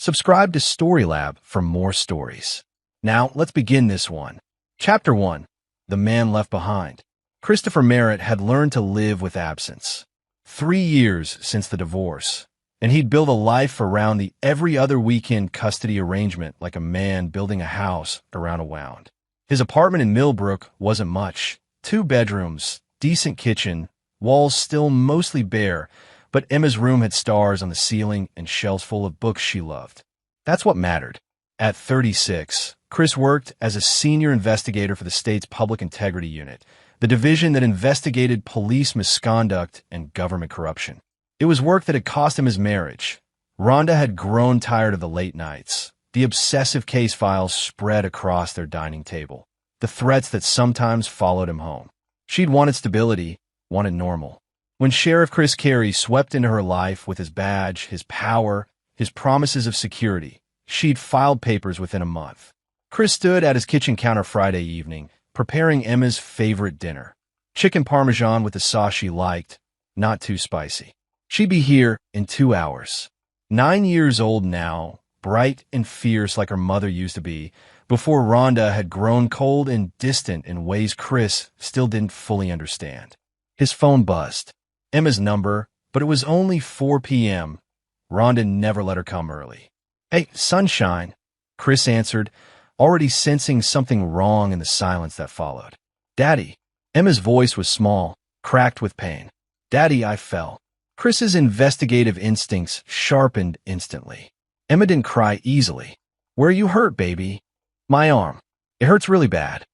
Subscribe to Storylab for more stories. Now, let's begin this one. Chapter 1. The Man Left Behind. Christopher Merritt had learned to live with absence. 3 years since the divorce, and he'd built a life around the every other weekend custody arrangement like a man building a house around a wound. His apartment in Millbrook wasn't much. 2 bedrooms, decent kitchen, walls still mostly bare, but Emma's room had stars on the ceiling and shelves full of books she loved. That's what mattered. At 36, Chris worked as a senior investigator for the state's Public Integrity Unit, the division that investigated police misconduct and government corruption. It was work that had cost him his marriage. Rhonda had grown tired of the late nights, the obsessive case files spread across their dining table, the threats that sometimes followed him home. She'd wanted stability, wanted normal. When Sheriff Chris Carey swept into her life with his badge, his power, his promises of security, she'd filed papers within a month. Chris stood at his kitchen counter Friday evening, preparing Emma's favorite dinner. Chicken parmesan with the sauce she liked, not too spicy. She'd be here in 2 hours. 9 years old now, bright and fierce like her mother used to be, before Rhonda had grown cold and distant in ways Chris still didn't fully understand. His phone buzzed. Emma's number, but it was only 4 p.m. Rhonda never let her come early. "Hey, sunshine," Chris answered, already sensing something wrong in the silence that followed. "Daddy." Emma's voice was small, cracked with pain. "Daddy, I fell." Chris's investigative instincts sharpened instantly. Emma didn't cry easily. "Where are you hurt, baby?" "My arm. It hurts really bad."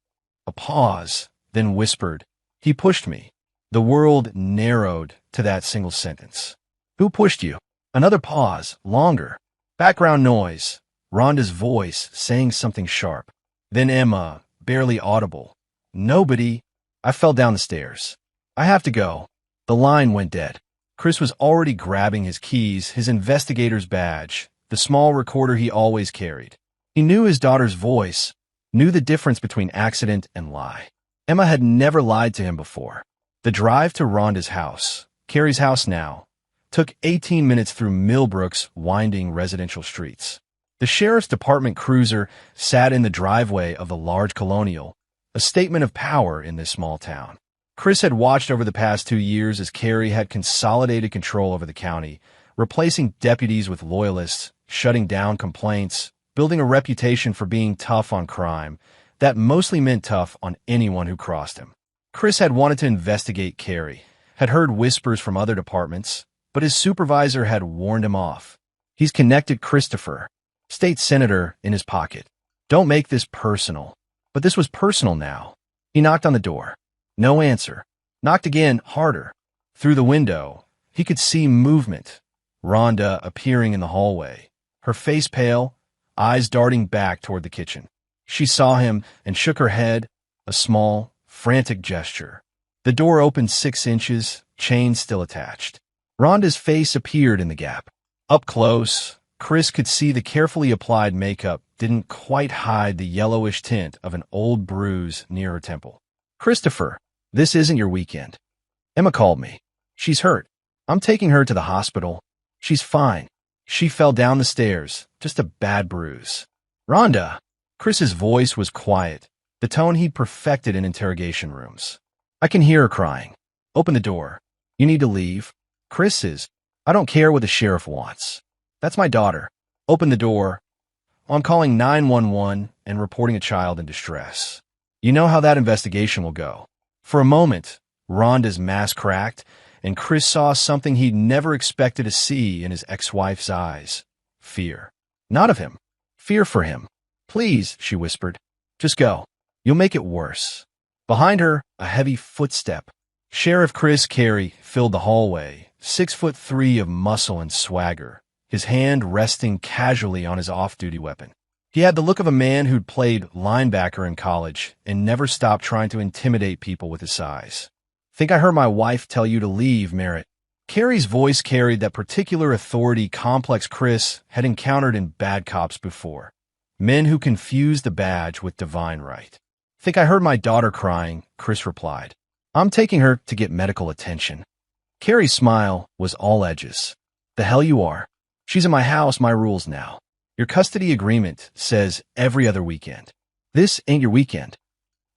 A pause, then whispered, "He pushed me." The world narrowed to that single sentence. "Who pushed you?" Another pause, longer. Background noise. Rhonda's voice saying something sharp. Then Emma, barely audible. "Nobody. I fell down the stairs. I have to go." The line went dead. Chris was already grabbing his keys, his investigator's badge, the small recorder he always carried. He knew his daughter's voice, knew the difference between accident and lie. Emma had never lied to him before. The drive to Rhonda's house, Carrie's house now, took 18 minutes through Millbrook's winding residential streets. The sheriff's department cruiser sat in the driveway of the large colonial, a statement of power in this small town. Chris had watched over the past 2 years as Carrie had consolidated control over the county, replacing deputies with loyalists, shutting down complaints, building a reputation for being tough on crime that mostly meant tough on anyone who crossed him. Chris had wanted to investigate Carrie, had heard whispers from other departments, but his supervisor had warned him off. He's connected Christopher, state senator, in his pocket. Don't make this personal. But this was personal now. He knocked on the door. No answer. Knocked again, harder. Through the window, he could see movement. Rhonda appearing in the hallway, her face pale, eyes darting back toward the kitchen. She saw him and shook her head, a small, frantic gesture. The door opened 6 inches, chain still attached. Rhonda's face appeared in the gap. Up close, Chris could see the carefully applied makeup didn't quite hide the yellowish tint of an old bruise near her temple. "Christopher, this isn't your weekend. Emma called me. She's hurt. I'm taking her to the hospital. She's fine. She fell down the stairs, just a bad bruise." "Rhonda!" Chris's voice was quiet, the tone he'd perfected in interrogation rooms. "I can hear her crying. Open the door. You need to leave." Chris is, "I don't care what the sheriff wants. That's my daughter. Open the door." "I'm calling 911 and reporting a child in distress." "You know how that investigation will go." For a moment, Rhonda's mask cracked, and Chris saw something he'd never expected to see in his ex-wife's eyes. Fear. Not of him. Fear for him. "Please," she whispered. "Just go. You'll make it worse." Behind her, a heavy footstep. Sheriff Chris Carey filled the hallway, 6'3" of muscle and swagger, his hand resting casually on his off-duty weapon. He had the look of a man who'd played linebacker in college and never stopped trying to intimidate people with his size. "Think I heard my wife tell you to leave, Merritt." Carey's voice carried that particular authority complex Chris had encountered in bad cops before. Men who confused the badge with divine right. "Think I heard my daughter crying," Chris replied. "I'm taking her to get medical attention." Carey's smile was all edges. "The hell you are. She's in my house, my rules now." Your custody agreement says every other weekend. This ain't your weekend.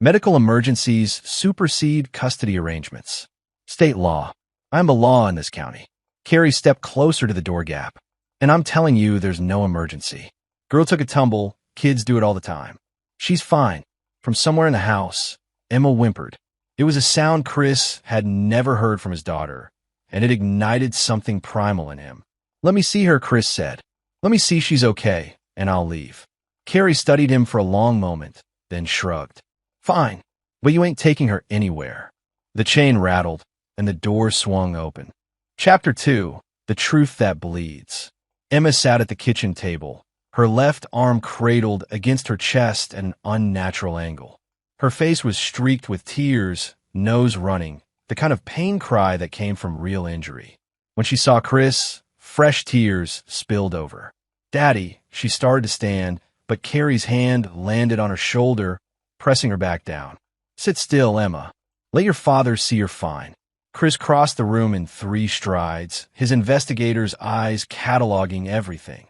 Medical emergencies supersede custody arrangements. State law. I'm the law in this county. Carrie stepped closer to the door gap. And I'm telling you, there's no emergency. Girl took a tumble. Kids do it all the time. She's fine. From somewhere in the house, Emma whimpered. It was a sound Chris had never heard from his daughter, and it ignited something primal in him. Let me see her, Chris said. Let me see she's okay, and I'll leave. Carrie studied him for a long moment, then shrugged. Fine, but you ain't taking her anywhere. The chain rattled, and the door swung open. Chapter 2. The Truth That Bleeds. Emma sat at the kitchen table, her left arm cradled against her chest at an unnatural angle. Her face was streaked with tears, nose running, the kind of pain cry that came from real injury. When she saw Chris, fresh tears spilled over. Daddy, she started to stand, but Carrie's hand landed on her shoulder, pressing her back down. Sit still, Emma. Let your father see you're fine. Chris crossed the room in 3 strides, his investigator's eyes cataloging everything.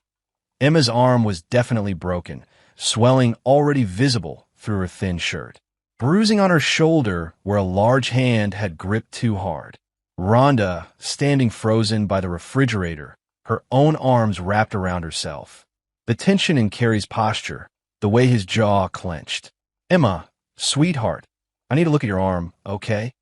Emma's arm was definitely broken, swelling already visible through her thin shirt. Bruising on her shoulder where a large hand had gripped too hard. Rhonda, standing frozen by the refrigerator, her own arms wrapped around herself. The tension in Carrie's posture, the way his jaw clenched. Emma, sweetheart, I need to look at your arm, okay?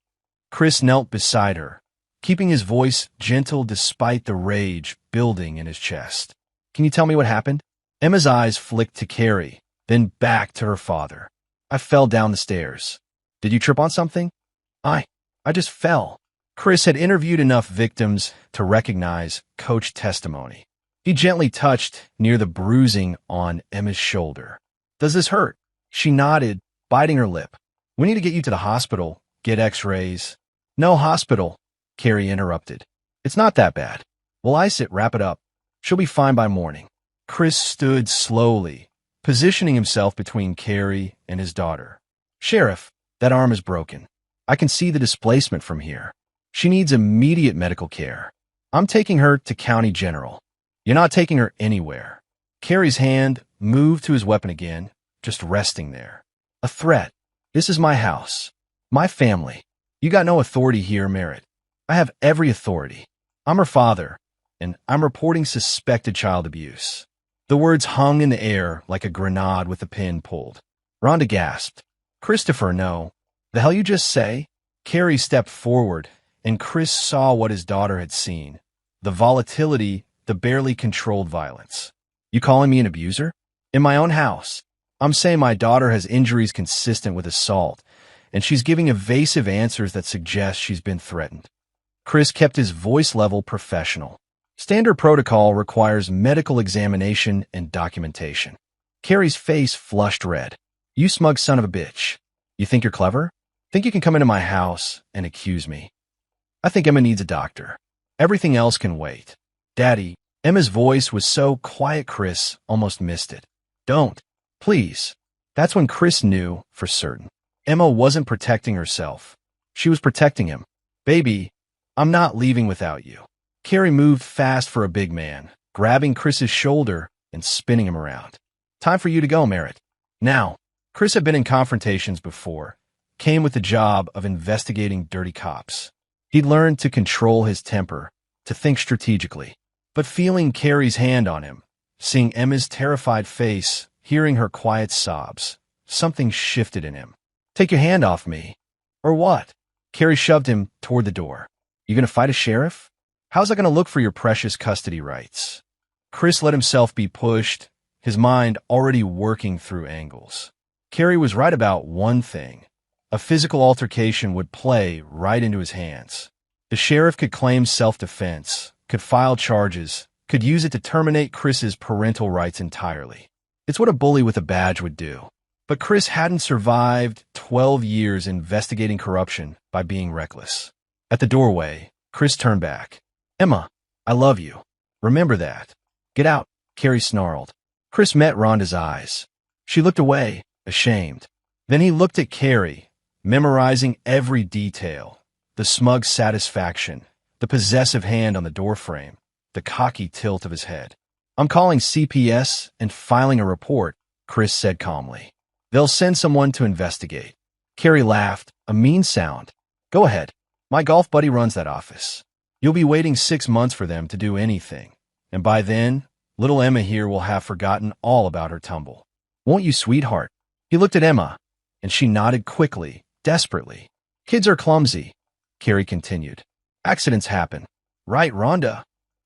Chris knelt beside her, keeping his voice gentle despite the rage building in his chest. Can you tell me what happened? Emma's eyes flicked to Carrie, then back to her father. I fell down the stairs. Did you trip on something? I just fell. Chris had interviewed enough victims to recognize coach testimony. He gently touched near the bruising on Emma's shoulder. Does this hurt? She nodded, biting her lip. We need to get you to the hospital, get x-rays. No hospital, Carrie interrupted. It's not that bad. We'll ice it, wrap it up. She'll be fine by morning. Chris stood slowly, positioning himself between Carrie and his daughter. Sheriff, that arm is broken. I can see the displacement from here. She needs immediate medical care. I'm taking her to County General. You're not taking her anywhere. Carrie's hand moved to his weapon again, just resting there. A threat. This is my house. My family. You got no authority here, Merritt. I have every authority. I'm her father, and I'm reporting suspected child abuse. The words hung in the air like a grenade with the pin pulled. Rhonda gasped. Christopher, no. The hell you just say? Carrie stepped forward, and Chris saw what his daughter had seen. The volatility, the barely controlled violence. You calling me an abuser? In my own house. I'm saying my daughter has injuries consistent with assault, and she's giving evasive answers that suggest she's been threatened. Chris kept his voice level professional. Standard protocol requires medical examination and documentation. Carrie's face flushed red. You smug son of a bitch. You think you're clever? Think you can come into my house and accuse me? I think Emma needs a doctor. Everything else can wait. Daddy, Emma's voice was so quiet Chris almost missed it. Don't. Please. That's when Chris knew for certain. Emma wasn't protecting herself. She was protecting him. Baby, I'm not leaving without you. Carrie moved fast for a big man, grabbing Chris's shoulder and spinning him around. Time for you to go, Merritt. Now, Chris had been in confrontations before, came with the job of investigating dirty cops. He'd learned to control his temper, to think strategically. But feeling Carrie's hand on him, seeing Emma's terrified face, hearing her quiet sobs, something shifted in him. Take your hand off me. Or what? Carrie shoved him toward the door. You gonna fight a sheriff? How's that gonna look for your precious custody rights? Chris let himself be pushed, his mind already working through angles. Carrie was right about one thing. A physical altercation would play right into his hands. The sheriff could claim self-defense, could file charges, could use it to terminate Chris's parental rights entirely. It's what a bully with a badge would do. But Chris hadn't survived 12 years investigating corruption by being reckless. At the doorway, Chris turned back. Emma, I love you. Remember that. Get out, Carrie snarled. Chris met Rhonda's eyes. She looked away, ashamed. Then he looked at Carrie, memorizing every detail. The smug satisfaction, the possessive hand on the doorframe, the cocky tilt of his head. I'm calling CPS and filing a report, Chris said calmly. They'll send someone to investigate. Carrie laughed, a mean sound. Go ahead. My golf buddy runs that office. You'll be waiting 6 months for them to do anything. And by then, little Emma here will have forgotten all about her tumble. Won't you, sweetheart? He looked at Emma, and she nodded quickly, desperately. Kids are clumsy, Carrie continued. Accidents happen. Right, Rhonda?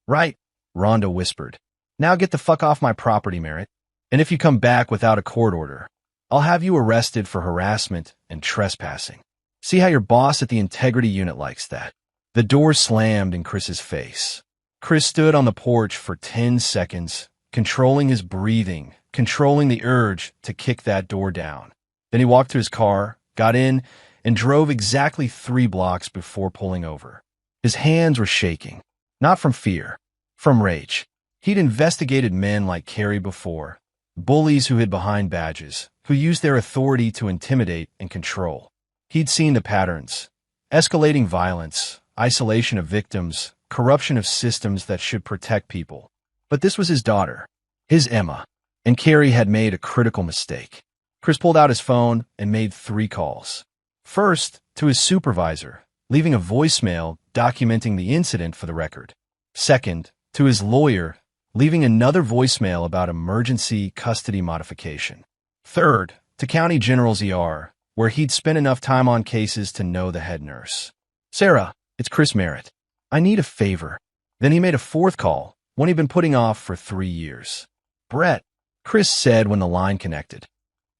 Right, Rhonda whispered. Now get the fuck off my property, Merritt. And if you come back without a court order, I'll have you arrested for harassment and trespassing. See how your boss at the integrity unit likes that. The door slammed in Chris's face. Chris stood on the porch for 10 seconds, controlling his breathing, controlling the urge to kick that door down. Then he walked to his car, got in, and drove exactly 3 blocks before pulling over. His hands were shaking, not from fear, from rage. He'd investigated men like Carrie before, bullies who hid behind badges, who used their authority to intimidate and control. He'd seen the patterns: escalating violence, isolation of victims, corruption of systems that should protect people. But this was his daughter, his Emma, and Carrie had made a critical mistake. Chris pulled out his phone and made 3 calls. First, to his supervisor, leaving a voicemail documenting the incident for the record. Second, to his lawyer, leaving another voicemail about emergency custody modification. Third, to County General's ER, where he'd spent enough time on cases to know the head nurse. Sarah, it's Chris Merritt. I need a favor. Then he made a 4th call, one he'd been putting off for 3 years. Brett, Chris said when the line connected.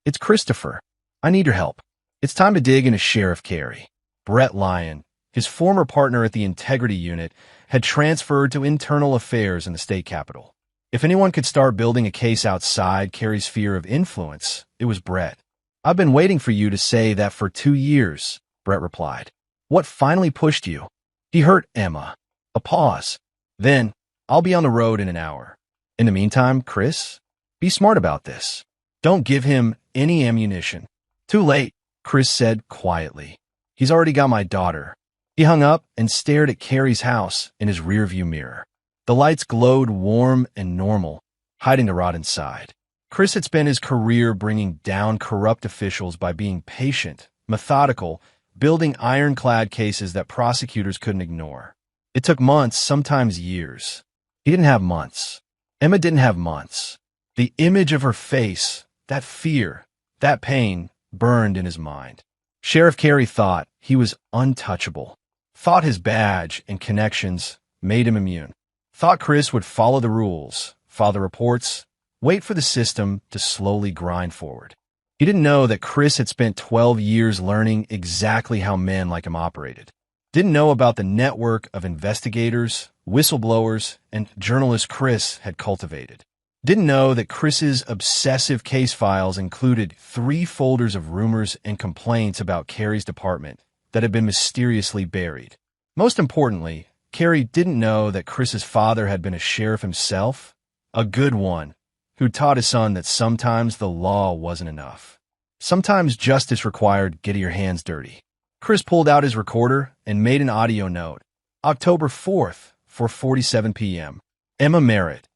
It's Christopher. I need your help. It's time to dig into Sheriff Carey. Brett Lyon, his former partner at the Integrity Unit, had transferred to internal affairs in the state capitol. If anyone could start building a case outside Carey's sphere of influence, it was Brett. I've been waiting for you to say that for 2 years, Brett replied. What finally pushed you? He hurt Emma. A pause. Then, I'll be on the road in an hour. In the meantime, Chris, be smart about this. Don't give him any ammunition. Too late, Chris said quietly. He's already got my daughter. He hung up and stared at Carey's house in his rearview mirror. The lights glowed warm and normal, hiding the rot inside. Chris had spent his career bringing down corrupt officials by being patient, methodical, building ironclad cases that prosecutors couldn't ignore. It took months, sometimes years. He didn't have months. Emma didn't have months. The image of her face, that fear, that pain, burned in his mind. Sheriff Carey thought he was untouchable, thought his badge and connections made him immune, thought Chris would follow the rules, file the reports, wait for the system to slowly grind forward. He didn't know that Chris had spent 12 years learning exactly how men like him operated. Didn't know about the network of investigators, whistleblowers, and journalists Chris had cultivated. Didn't know that Chris's obsessive case files included 3 folders of rumors and complaints about Carey's department that had been mysteriously buried. Most importantly, Carey didn't know that Chris's father had been a sheriff himself, a good one, who taught his son that sometimes the law wasn't enough. Sometimes justice required getting your hands dirty. Chris pulled out his recorder and made an audio note. October 4th, 4:47 p.m. Emma Merritt,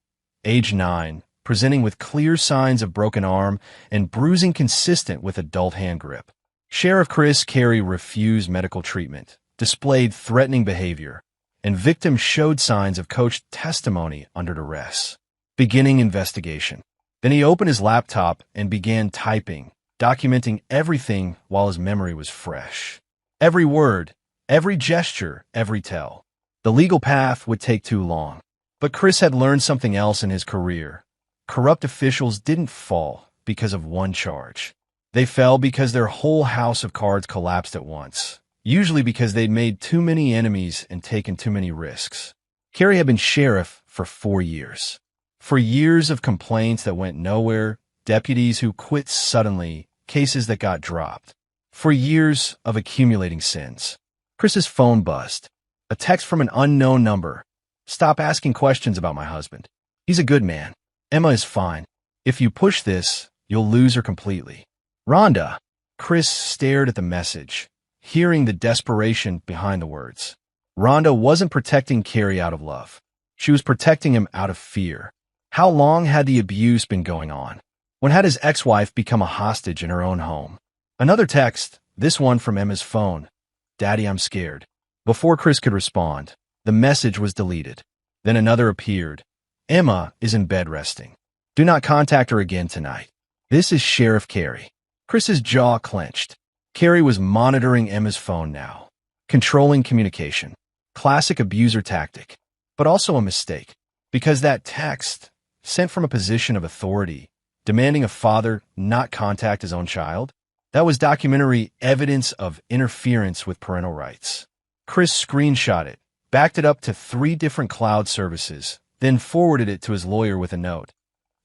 age 9, presenting with clear signs of broken arm and bruising consistent with adult hand grip. Sheriff Chris Carey refused medical treatment, displayed threatening behavior, and victim showed signs of coached testimony under duress. Beginning investigation. Then he opened his laptop and began typing, documenting everything while his memory was fresh. Every word, every gesture, every tell. The legal path would take too long. But Chris had learned something else in his career. Corrupt officials didn't fall because of one charge. They fell because their whole house of cards collapsed at once, usually because they'd made too many enemies and taken too many risks. Carey had been sheriff for 4 years. For years of complaints that went nowhere, deputies who quit suddenly, cases that got dropped. For years of accumulating sins. Chris's phone buzzed. A text from an unknown number. Stop asking questions about my husband. He's a good man. Emma is fine. If you push this, you'll lose her completely. Rhonda. Chris stared at the message, hearing the desperation behind the words. Rhonda wasn't protecting Carey out of love. She was protecting him out of fear. How long had the abuse been going on? When had his ex-wife become a hostage in her own home? Another text, this one from Emma's phone. Daddy, I'm scared. Before Chris could respond, the message was deleted. Then another appeared. Emma is in bed resting. Do not contact her again tonight. This is Sheriff Carey. Chris's jaw clenched. Carey was monitoring Emma's phone now, controlling communication. Classic abuser tactic, but also a mistake, because that text, sent from a position of authority, demanding a father not contact his own child, that was documentary evidence of interference with parental rights. Chris screenshot it, backed it up to 3 different cloud services, then forwarded it to his lawyer with a note.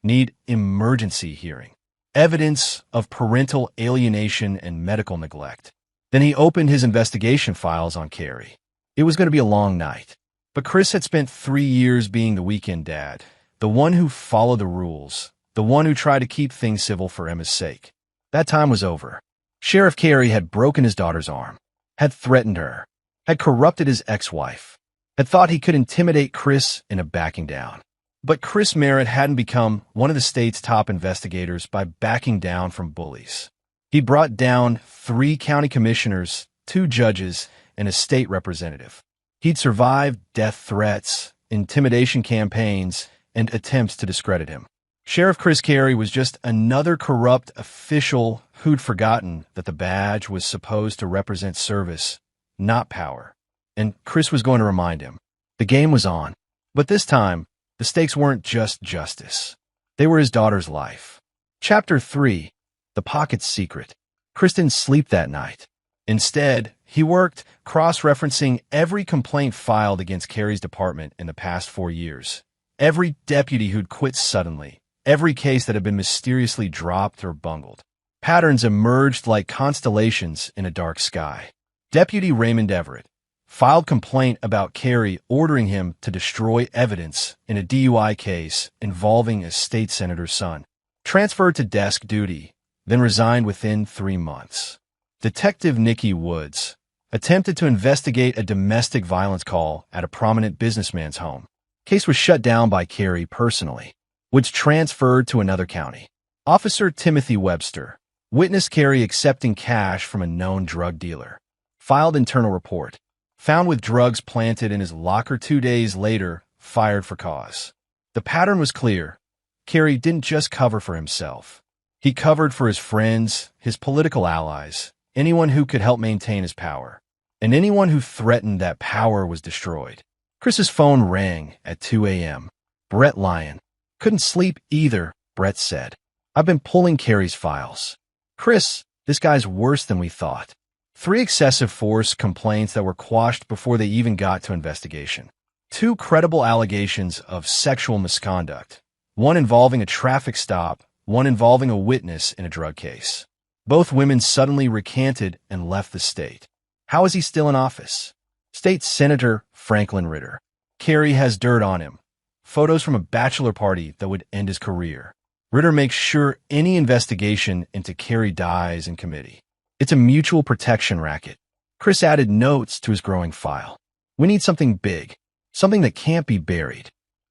Need emergency hearing. Evidence of parental alienation and medical neglect. Then he opened his investigation files on Carey. It was going to be a long night. But Chris had spent 3 years being the weekend dad, the one who followed the rules, the one who tried to keep things civil for Emma's sake. That time was over. Sheriff Carey had broken his daughter's arm, had threatened her, had corrupted his ex-wife, had thought he could intimidate Chris into backing down. But Chris Merritt hadn't become one of the state's top investigators by backing down from bullies. He brought down 3 county commissioners, 2 judges, and a state representative. He'd survived death threats, intimidation campaigns, and attempts to discredit him. Sheriff Chris Carey was just another corrupt official who'd forgotten that the badge was supposed to represent service, not power. And Chris was going to remind him. The game was on. But this time, the stakes weren't just justice. They were his daughter's life. Chapter 3. The Pocket's Secret. Chris didn't sleep that night. Instead, he worked cross-referencing every complaint filed against Carey's department in the past 4 years. Every deputy who'd quit suddenly. Every case that had been mysteriously dropped or bungled. Patterns emerged like constellations in a dark sky. Deputy Raymond Everett filed complaint about Carey ordering him to destroy evidence in a DUI case involving a state senator's son. Transferred to desk duty, then resigned within 3 months. Detective Nikki Woods attempted to investigate a domestic violence call at a prominent businessman's home. Case was shut down by Carey personally. Woods transferred to another county. Officer Timothy Webster witnessed Carey accepting cash from a known drug dealer. Filed internal report. Found with drugs planted in his locker 2 days later, fired for cause. The pattern was clear. Carey didn't just cover for himself. He covered for his friends, his political allies, anyone who could help maintain his power. And anyone who threatened that power was destroyed. Chris's phone rang at 2 a.m. Brett Lyon. Couldn't sleep either, Brett said. I've been pulling Carey's files. Chris, this guy's worse than we thought. 3 excessive force complaints that were quashed before they even got to investigation. 2 credible allegations of sexual misconduct. One involving a traffic stop, one involving a witness in a drug case. Both women suddenly recanted and left the state. How is he still in office? State Senator Franklin Ritter. Carey has dirt on him. Photos from a bachelor party that would end his career. Ritter makes sure any investigation into Carey dies in committee. It's a mutual protection racket. Chris added notes to his growing file. We need something big, something that can't be buried.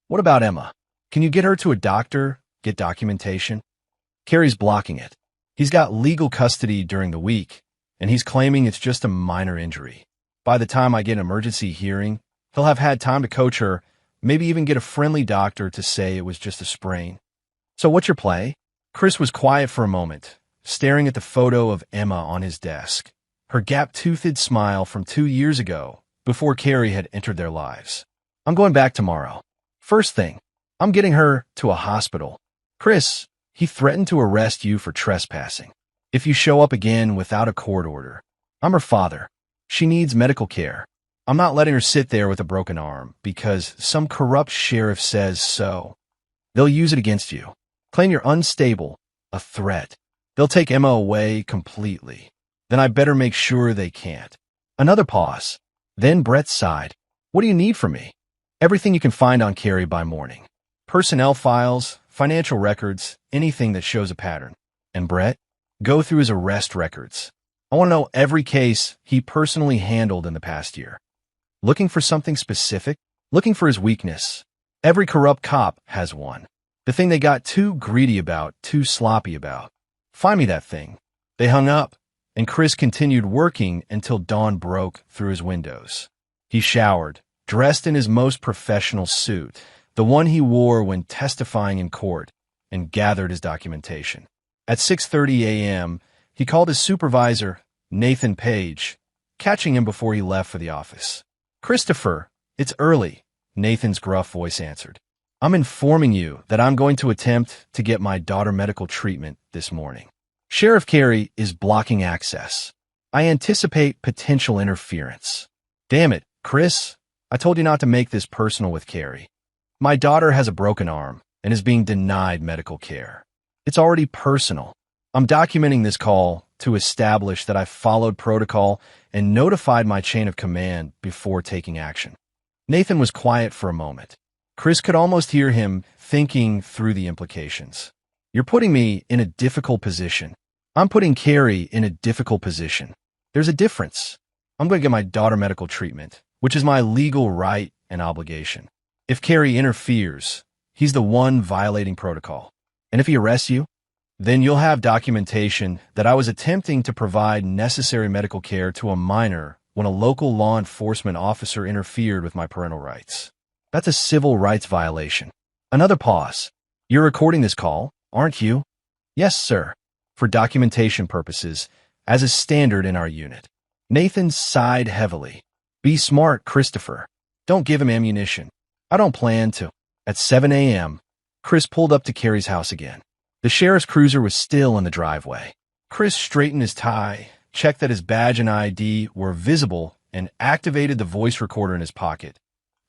What about Emma? Can you get her to a doctor, get documentation? Carey's blocking it. He's got legal custody during the week, and he's claiming it's just a minor injury. By the time I get an emergency hearing, he'll have had time to coach her, maybe even get a friendly doctor to say it was just a sprain. So what's your play? Chris was quiet for a moment, staring at the photo of Emma on his desk, her gap-toothed smile from 2 years ago, before Carey had entered their lives. I'm going back tomorrow. First thing, I'm getting her to a hospital. Chris, he threatened to arrest you for trespassing. If you show up again without a court order, I'm her father. She needs medical care. I'm not letting her sit there with a broken arm because some corrupt sheriff says so. They'll use it against you. Claim you're unstable, a threat. They'll take Emma away completely. Then I better make sure they can't. Another pause. Then Brett sighed. What do you need from me? Everything you can find on Carey by morning. Personnel files, financial records, anything that shows a pattern. And Brett, go through his arrest records. I want to know every case he personally handled in the past year. Looking for something specific? Looking for his weakness. Every corrupt cop has one. The thing they got too greedy about, too sloppy about. Find me that thing. They hung up, and Chris continued working until dawn broke through his windows. He showered, dressed in his most professional suit, the one he wore when testifying in court, and gathered his documentation. At 6:30 a.m., he called his supervisor, Nathan Page, catching him before he left for the office. "Christopher, it's early," Nathan's gruff voice answered. "I'm informing you that I'm going to attempt to get my daughter medical treatment this morning. Sheriff Carey is blocking access. I anticipate potential interference." "Damn it, Chris. I told you not to make this personal with Carey. My daughter has a broken arm and is being denied medical care. It's already personal. I'm documenting this call to establish that I followed protocol and notified my chain of command before taking action." Nathan was quiet for a moment. Chris could almost hear him thinking through the implications. "You're putting me in a difficult position. I'm putting Carey in a difficult position. There's a difference. I'm going to get my daughter medical treatment, which is my legal right and obligation. If Carey interferes, he's the one violating protocol. And if he arrests you, then you'll have documentation that I was attempting to provide necessary medical care to a minor when a local law enforcement officer interfered with my parental rights. That's a civil rights violation." Another pause. "You're recording this call, aren't you?" "Yes, sir. For documentation purposes, as is standard in our unit." Nathan sighed heavily. "Be smart, Christopher. Don't give him ammunition." "I don't plan to." At 7 a.m., Chris pulled up to Carey's house again. The sheriff's cruiser was still in the driveway. Chris straightened his tie, checked that his badge and ID were visible, and activated the voice recorder in his pocket.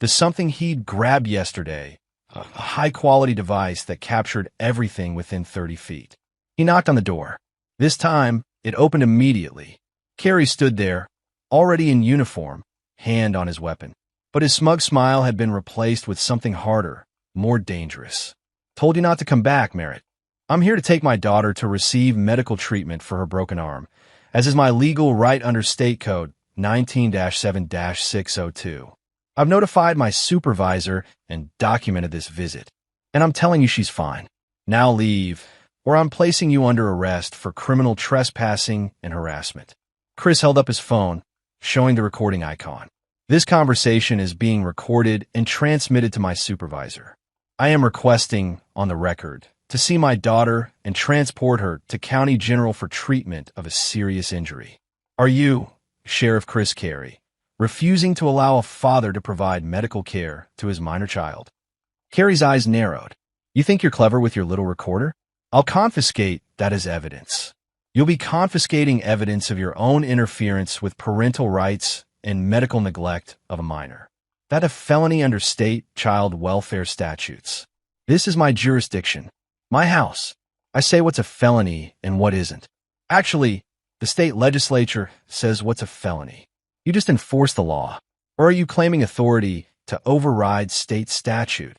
The something he'd grabbed yesterday, a high-quality device that captured everything within 30 feet. He knocked on the door. This time, it opened immediately. Carey stood there, already in uniform, hand on his weapon. But his smug smile had been replaced with something harder, more dangerous. "Told you not to come back, Merritt. I'm here to take my daughter to receive medical treatment for her broken arm, as is my legal right under State Code 19-7-602. I've notified my supervisor and documented this visit, and I'm telling you she's fine. Now leave, or I'm placing you under arrest for criminal trespassing and harassment." Chris held up his phone, showing the recording icon. "This conversation is being recorded and transmitted to my supervisor. I am requesting, on the record, to see my daughter and transport her to County General for treatment of a serious injury. Are you, Sheriff Chris Carey, refusing to allow a father to provide medical care to his minor child?" Carey's eyes narrowed. "You think you're clever with your little recorder? I'll confiscate that as evidence. You'll be confiscating evidence of your own interference with parental rights and medical neglect of a minor. That's a felony under state child welfare statutes. This is my jurisdiction. My house. I say what's a felony and what isn't. Actually, the state legislature says what's a felony. You just enforce the law. Or are you claiming authority to override state statute?"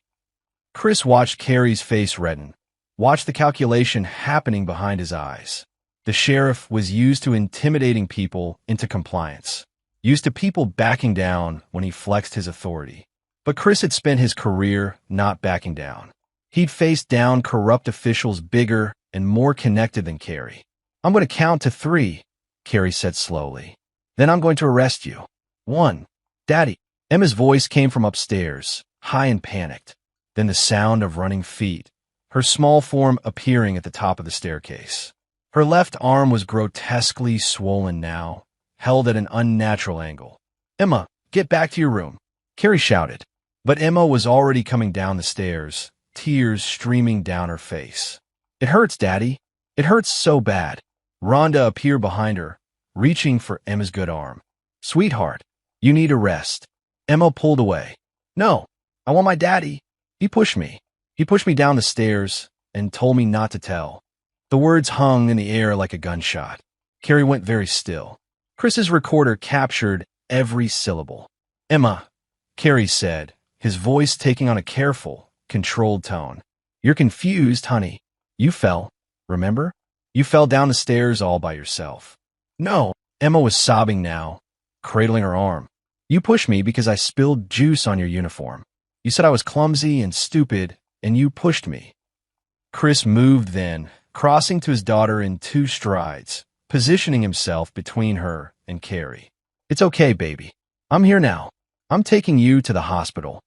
Chris watched Carey's face redden, watched the calculation happening behind his eyes. The sheriff was used to intimidating people into compliance, used to people backing down when he flexed his authority. But Chris had spent his career not backing down. He'd faced down corrupt officials bigger and more connected than Carey. "I'm going to count to 3, Carey said slowly. "Then I'm going to arrest you. 1. Daddy." Emma's voice came from upstairs, high and panicked. Then the sound of running feet, her small form appearing at the top of the staircase. Her left arm was grotesquely swollen now, held at an unnatural angle. "Emma, get back to your room," Carey shouted. But Emma was already coming down the stairs, tears streaming down her face. "It hurts, Daddy. It hurts so bad." Rhonda appeared behind her, reaching for Emma's good arm. "Sweetheart, you need a rest." Emma pulled away. "No, I want my daddy. He pushed me. He pushed me down the stairs and told me not to tell." The words hung in the air like a gunshot. Carey went very still. Chris's recorder captured every syllable. "Emma," Carey said, his voice taking on a careful, controlled tone. "You're confused, honey. You fell, remember? You fell down the stairs all by yourself." "No." Emma was sobbing now, cradling her arm. "You pushed me because I spilled juice on your uniform. You said I was clumsy and stupid, and you pushed me. Chris moved then, crossing to his daughter in 2 strides, positioning himself between her and Carrie. "It's okay, baby. I'm here now. I'm taking you to the hospital."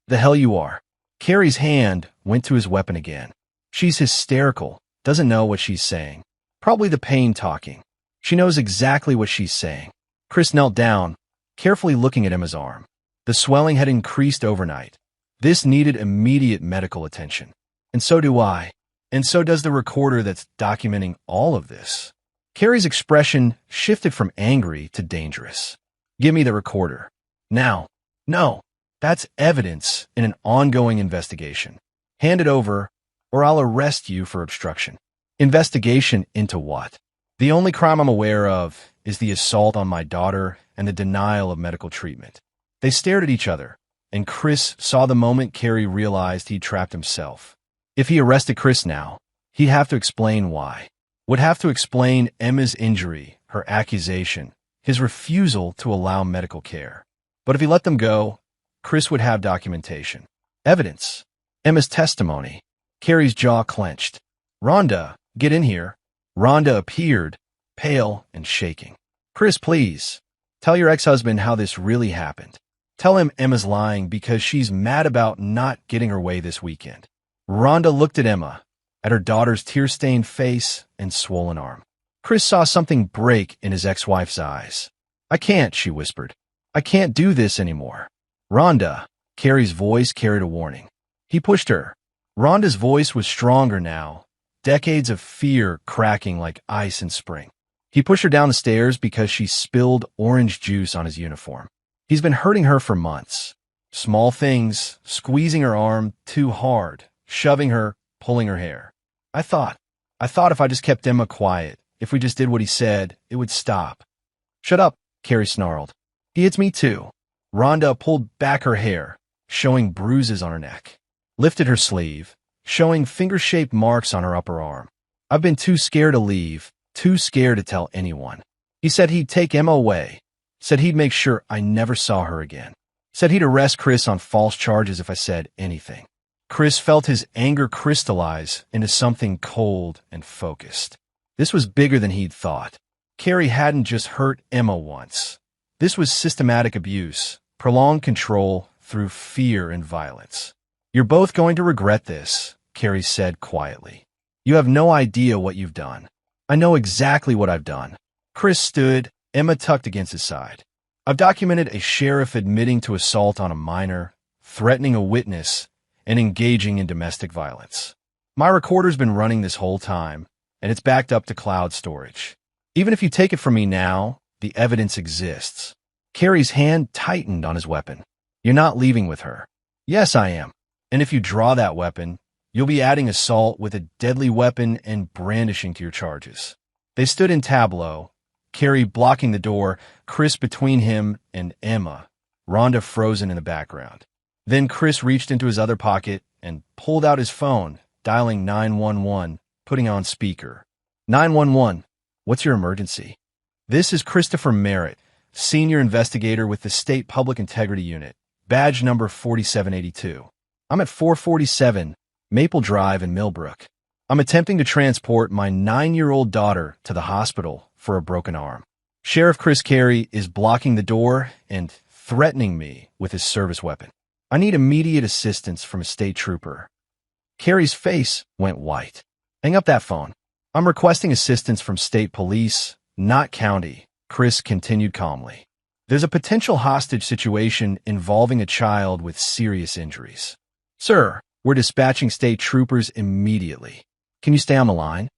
"The hell you are." Carrie's hand went to his weapon again. She's hysterical, doesn't know what she's saying. Probably the pain talking. She knows exactly what she's saying. Chris knelt down, carefully looking at Emma's arm. The swelling had increased overnight. This needed immediate medical attention. And so do I. And so does the recorder that's documenting all of this. Carrie's expression shifted from angry to dangerous. "Give me the recorder. Now." "No. That's evidence in an ongoing investigation. Hand it over, or I'll arrest you for obstruction." "Investigation into what?" "The only crime I'm aware of is the assault on my daughter and the denial of medical treatment." They stared at each other, and Chris saw the moment Carrie realized he'd trapped himself. If he arrested Chris now, he'd have to explain why. Would have to explain Emma's injury, her accusation, his refusal to allow medical care. But if he let them go, Chris would have documentation. Evidence. Emma's testimony. Carrie's jaw clenched. "Rhonda, get in here." Rhonda appeared, pale and shaking. "Chris, please. Tell your ex-husband how this really happened. Tell him Emma's lying because she's mad about not getting her way this weekend." Rhonda looked at Emma, at her daughter's tear-stained face and swollen arm. Chris saw something break in his ex-wife's eyes. "I can't," she whispered. "I can't do this anymore." "Rhonda," Carrie's voice carried a warning. He pushed her. Rhonda's voice was stronger now, decades of fear cracking like ice in spring. He pushed her down the stairs because she spilled orange juice on his uniform. He's been hurting her for months. Small things, squeezing her arm too hard, shoving her, pulling her hair. I thought if I just kept Emma quiet, if we just did what he said, it would stop." "Shut up," Carrie snarled. "He hits me too." Rhonda pulled back her hair, showing bruises on her neck. Lifted her sleeve, showing finger-shaped marks on her upper arm. "I've been too scared to leave, too scared to tell anyone." He said he'd take Emma away, said he'd make sure I never saw her again, said he'd arrest Chris on false charges if I said anything. Chris felt his anger crystallize into something cold and focused. This was bigger than he'd thought. Carrie hadn't just hurt Emma once. This was systematic abuse, prolonged control through fear and violence. "You're both going to regret this," Carrie said quietly. "You have no idea what you've done." "I know exactly what I've done." Chris stood, Emma tucked against his side. "I've documented a sheriff admitting to assault on a minor, threatening a witness, and engaging in domestic violence. My recorder's been running this whole time, and it's backed up to cloud storage. Even if you take it from me now, the evidence exists." Carrie's hand tightened on his weapon. "You're not leaving with her." "Yes, I am. And if you draw that weapon, you'll be adding assault with a deadly weapon and brandishing to your charges." They stood in tableau, Carrie blocking the door, Chris between him and Emma, Rhonda frozen in the background. Then Chris reached into his other pocket and pulled out his phone, dialing 911, putting on speaker. 911, what's your emergency?" "This is Christopher Merritt, senior investigator with the State Public Integrity Unit, badge number 4782. I'm at 447 Maple Drive in Millbrook. I'm attempting to transport my 9-year-old daughter to the hospital for a broken arm. Sheriff Chris Carey is blocking the door and threatening me with his service weapon. I need immediate assistance from a state trooper." Carrie's face went white. "Hang up that phone. I'm requesting assistance from state police, not county," Chris continued calmly. "There's a potential hostage situation involving a child with serious injuries." "Sir, we're dispatching state troopers immediately. Can you stay on the line?"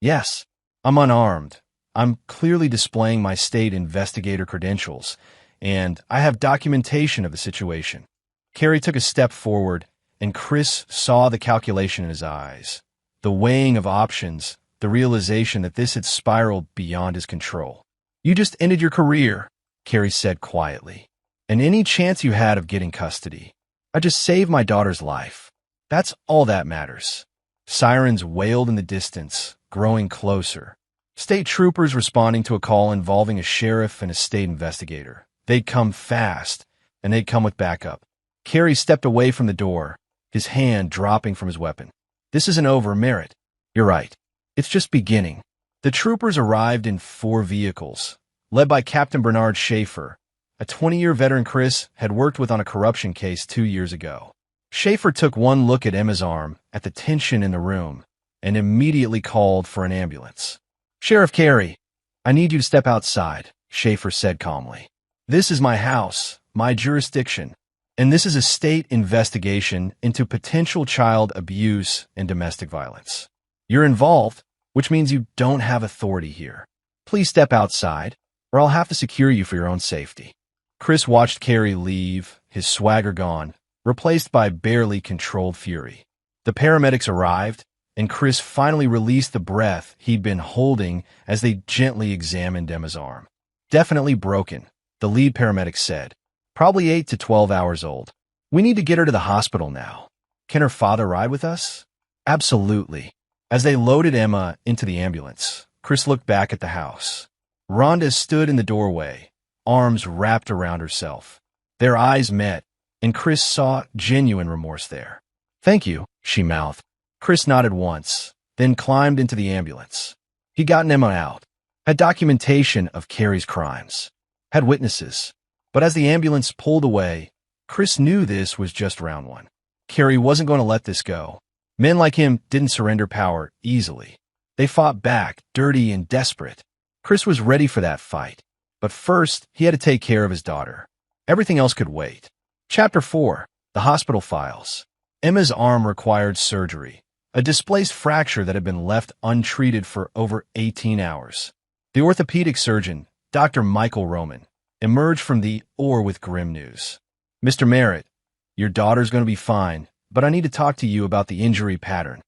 "Yes. I'm unarmed. I'm clearly displaying my state investigator credentials, and I have documentation of the situation." Carrie took a step forward, and Chris saw the calculation in his eyes, the weighing of options, the realization that this had spiraled beyond his control. "You just ended your career," Carrie said quietly, "and any chance you had of getting custody. I just saved my daughter's life. That's all that matters." Sirens wailed in the distance, growing closer. State troopers responding to a call involving a sheriff and a state investigator. They'd come fast, and they'd come with backup. Carrie stepped away from the door, his hand dropping from his weapon. This isn't over, Merritt. You're right. It's just beginning. The troopers arrived in 4 vehicles, led by Captain Bernard Schaefer, a 20-year veteran Chris had worked with on a corruption case 2 years ago. Schaefer took one look at Emma's arm, at the tension in the room, and immediately called for an ambulance. "Sheriff Carey, I need you to step outside," Schaefer said calmly. "This is my house, my jurisdiction, and this is a state investigation into potential child abuse and domestic violence. You're involved, which means you don't have authority here. Please step outside, or I'll have to secure you for your own safety." Chris watched Carey leave, his swagger gone, replaced by barely controlled fury. The paramedics arrived, and Chris finally released the breath he'd been holding as they gently examined Emma's arm. "Definitely broken," the lead paramedic said. "Probably 8 to 12 hours old. We need to get her to the hospital now. Can her father ride with us?" "Absolutely." As they loaded Emma into the ambulance, Chris looked back at the house. Rhonda stood in the doorway, arms wrapped around herself. Their eyes met, and Chris saw genuine remorse there. "Thank you," she mouthed. Chris nodded once, then climbed into the ambulance. He'd gotten Emma out, had documentation of Carey's crimes, had witnesses. But as the ambulance pulled away, Chris knew this was just round 1. Carey wasn't going to let this go. Men like him didn't surrender power easily. They fought back, dirty and desperate. Chris was ready for that fight. But first, he had to take care of his daughter. Everything else could wait. Chapter 4. The Hospital Files. Emma's arm required surgery, a displaced fracture that had been left untreated for over 18 hours. The orthopedic surgeon, Dr. Michael Roman, emerged from the OR with grim news. "Mr. Merritt, your daughter's going to be fine, but I need to talk to you about the injury pattern."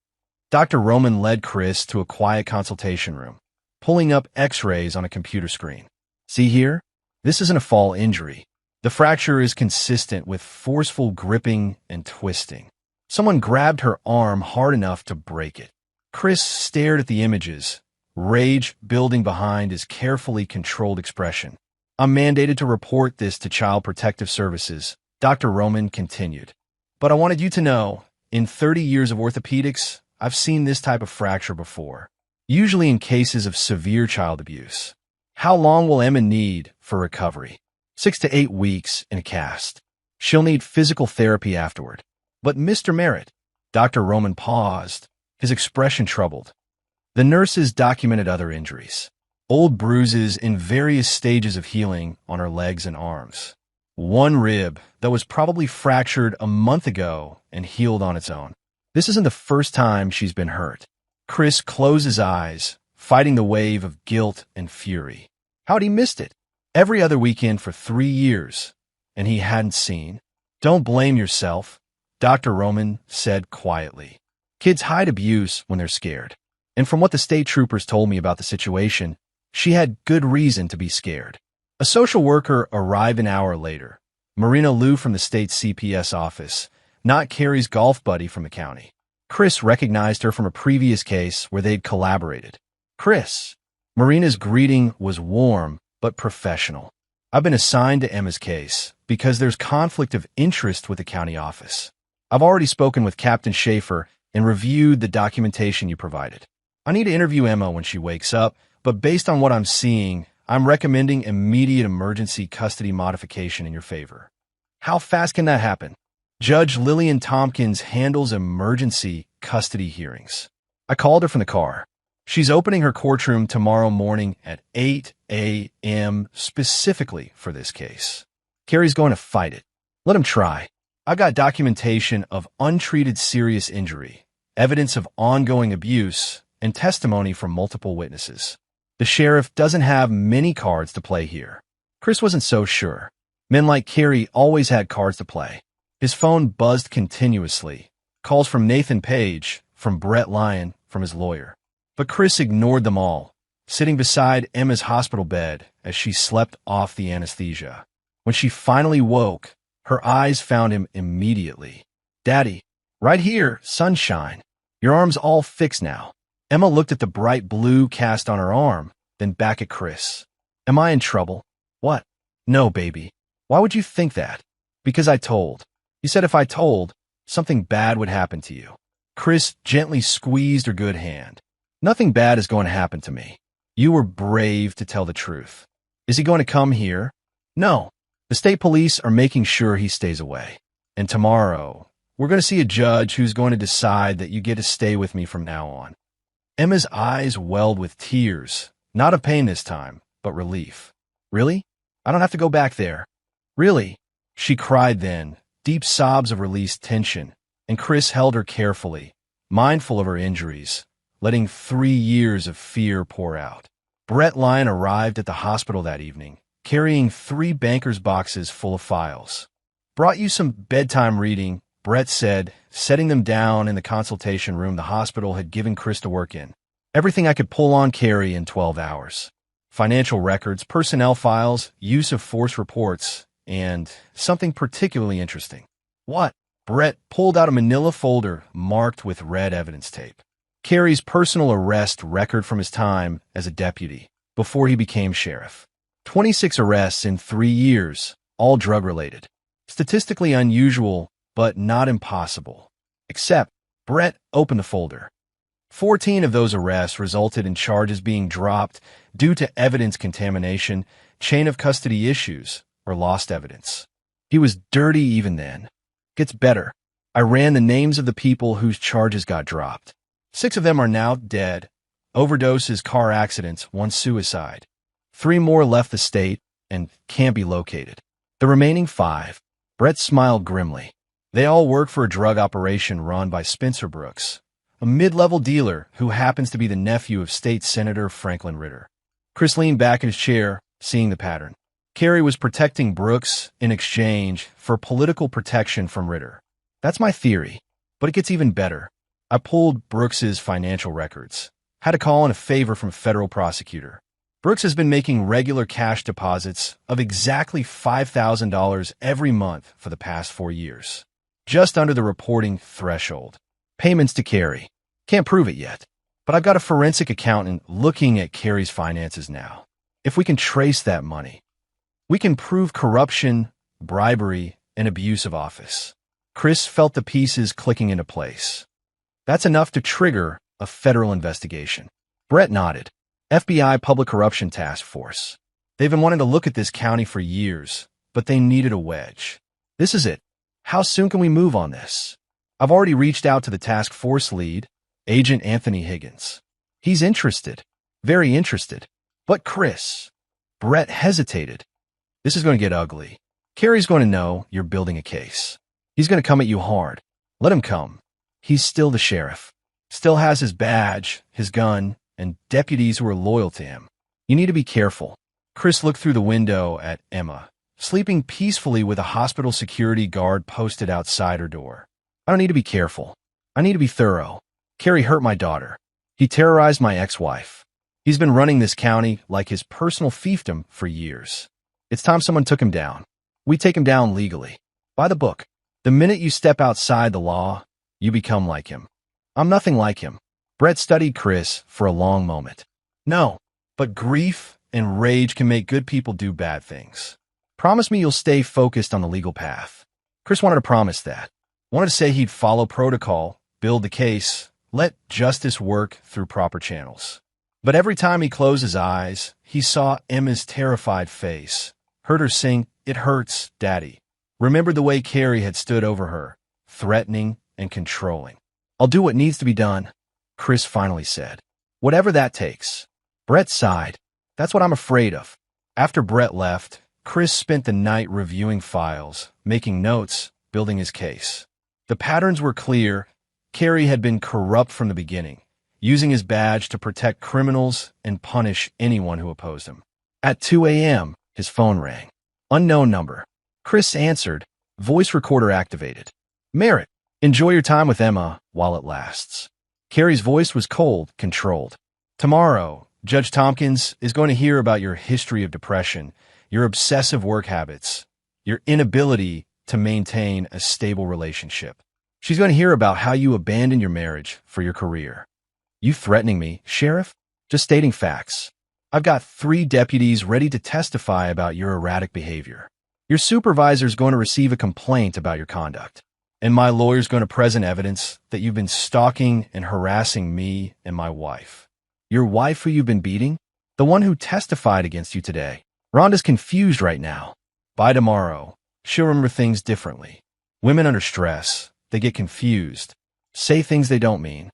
Dr. Roman led Chris to a quiet consultation room, pulling up X-rays on a computer screen. "See here? This isn't a fall injury. The fracture is consistent with forceful gripping and twisting. Someone grabbed her arm hard enough to break it." Chris stared at the images, rage building behind his carefully controlled expression. "I'm mandated to report this to Child Protective Services," Dr. Roman continued. "But I wanted you to know, in 30 years of orthopedics, I've seen this type of fracture before, usually in cases of severe child abuse. How long will Emma need for recovery? 6 to 8 weeks in a cast. She'll need physical therapy afterward." "But Mr. Merritt," Dr. Roman paused, his expression troubled. "The nurses documented other injuries. Old bruises in various stages of healing on her legs and arms. One rib that was probably fractured a month ago and healed on its own. This isn't the first time she's been hurt." Chris closed his eyes, fighting the wave of guilt and fury. How'd he missed it? Every other weekend for 3 years, and he hadn't seen. "Don't blame yourself," Dr. Roman said quietly. "Kids hide abuse when they're scared. And from what the state troopers told me about the situation, she had good reason to be scared." A social worker arrived an hour later, Marina Liu from the state CPS office, not Carey's golf buddy from the county. Chris recognized her from a previous case where they'd collaborated. "Chris." Marina's greeting was warm but professional. "I've been assigned to Emma's case because there's conflict of interest with the county office. I've already spoken with Captain Schaefer and reviewed the documentation you provided. I need to interview Emma when she wakes up, but based on what I'm seeing, I'm recommending immediate emergency custody modification in your favor." "How fast can that happen?" "Judge Lillian Tompkins handles emergency custody hearings. I called her from the car. She's opening her courtroom tomorrow morning at 8 a.m. specifically for this case. Carey's going to fight it. Let him try. I've got documentation of untreated serious injury, evidence of ongoing abuse, and testimony from multiple witnesses. The sheriff doesn't have many cards to play here." Chris wasn't so sure. Men like Carey always had cards to play. His phone buzzed continuously. Calls from Nathan Page, from Brett Lyon, from his lawyer. But Chris ignored them all, sitting beside Emma's hospital bed as she slept off the anesthesia. When she finally woke, her eyes found him immediately. "Daddy, right here, sunshine. Your arm's all fixed now." Emma looked at the bright blue cast on her arm, then back at Chris. "Am I in trouble?" "What?" "No, baby. Why would you think that?" "Because I told. You said if I told, something bad would happen to you." Chris gently squeezed her good hand. Nothing bad is going to happen to me. You were brave to tell the truth. Is he going to come here? No. The state police are making sure he stays away. And tomorrow, we're going to see a judge who's going to decide that you get to stay with me from now on. Emma's eyes welled with tears, not of pain this time, but relief. Really? I don't have to go back there. Really? She cried then, deep sobs of released tension, and Chris held her carefully, mindful of her injuries, letting 3 years of fear pour out. Brett Lyon arrived at the hospital that evening, carrying 3 banker's boxes full of files. Brought you some bedtime reading, Brett said, setting them down in the consultation room the hospital had given Chris to work in. Everything I could pull on Carrie in 12 hours. Financial records, personnel files, use of force reports, and something particularly interesting. What? Brett pulled out a manila folder marked with red evidence tape. Carrie's personal arrest record from his time as a deputy before he became sheriff. 26 arrests in 3 years, all drug-related. Statistically unusual, but not impossible. Except, Brett opened the folder. 14 of those arrests resulted in charges being dropped due to evidence contamination, chain of custody issues, or lost evidence. He was dirty even then. Gets better. I ran the names of the people whose charges got dropped. 6 of them are now dead. Overdoses, car accidents, 1 suicide. 3 more left the state and can't be located. The remaining 5, Brett smiled grimly. They all work for a drug operation run by Spencer Brooks, a mid-level dealer who happens to be the nephew of State Senator Franklin Ritter. Chris leaned back in his chair, seeing the pattern. Carrie was protecting Brooks in exchange for political protection from Ritter. That's my theory, but it gets even better. I pulled Brooks's financial records. Had a call in a favor from a federal prosecutor. Brooks has been making regular cash deposits of exactly $5,000 every month for the past 4 years. Just under the reporting threshold. Payments to Carrie. Can't prove it yet, but I've got a forensic accountant looking at Carrie's finances now. If we can trace that money, we can prove corruption, bribery, and abuse of office. Chris felt the pieces clicking into place. That's enough to trigger a federal investigation. Brett nodded. FBI Public Corruption Task Force. They've been wanting to look at this county for years, but they needed a wedge. This is it. How soon can we move on this? I've already reached out to the task force lead, Agent Anthony Higgins. He's interested. Very interested. But Chris. Brett hesitated. This is going to get ugly. Carrie's going to know you're building a case. He's going to come at you hard. Let him come. He's still the sheriff. Still has his badge, his gun, and deputies who are loyal to him. You need to be careful. Chris looked through the window at Emma, sleeping peacefully with a hospital security guard posted outside her door. I don't need to be careful. I need to be thorough. Carrie hurt my daughter. He terrorized my ex-wife. He's been running this county like his personal fiefdom for years. It's time someone took him down. We take him down legally. By the book. The minute you step outside the law, you become like him. I'm nothing like him. Brett studied Chris for a long moment. No, but grief and rage can make good people do bad things. Promise me you'll stay focused on the legal path. Chris wanted to promise that. Wanted to say he'd follow protocol, build the case, let justice work through proper channels. But every time he closed his eyes, he saw Emma's terrified face, heard her sing, "It hurts, Daddy." Remembered the way Carrie had stood over her, threatening and controlling. I'll do what needs to be done, Chris finally said. Whatever that takes. Brett sighed. That's what I'm afraid of. After Brett left, Chris spent the night reviewing files, making notes, building his case. The patterns were clear. Carrie had been corrupt from the beginning, using his badge to protect criminals and punish anyone who opposed him. At 2 a.m., his phone rang. Unknown number. Chris answered, voice recorder activated. Merritt, enjoy your time with Emma while it lasts. Carrie's voice was cold, controlled. Tomorrow, Judge Tompkins is going to hear about your history of depression, your obsessive work habits, your inability to maintain a stable relationship. She's going to hear about how you abandoned your marriage for your career. You threatening me, Sheriff? Just stating facts. I've got 3 deputies ready to testify about your erratic behavior. Your supervisor's going to receive a complaint about your conduct. And my lawyer's going to present evidence that you've been stalking and harassing me and my wife. Your wife who you've been beating? The one who testified against you today. Rhonda's confused right now. By tomorrow, she'll remember things differently. Women under stress, they get confused, say things they don't mean.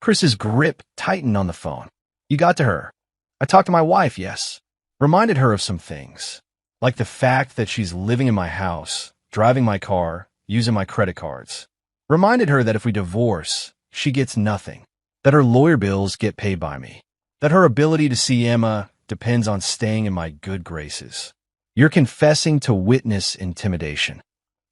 Chris's grip tightened on the phone. You got to her. I talked to my wife, yes. Reminded her of some things, like the fact that she's living in my house, driving my car, using my credit cards. Reminded her that if we divorce, she gets nothing, that her lawyer bills get paid by me, that her ability to see Emma depends on staying in my good graces. You're confessing to witness intimidation.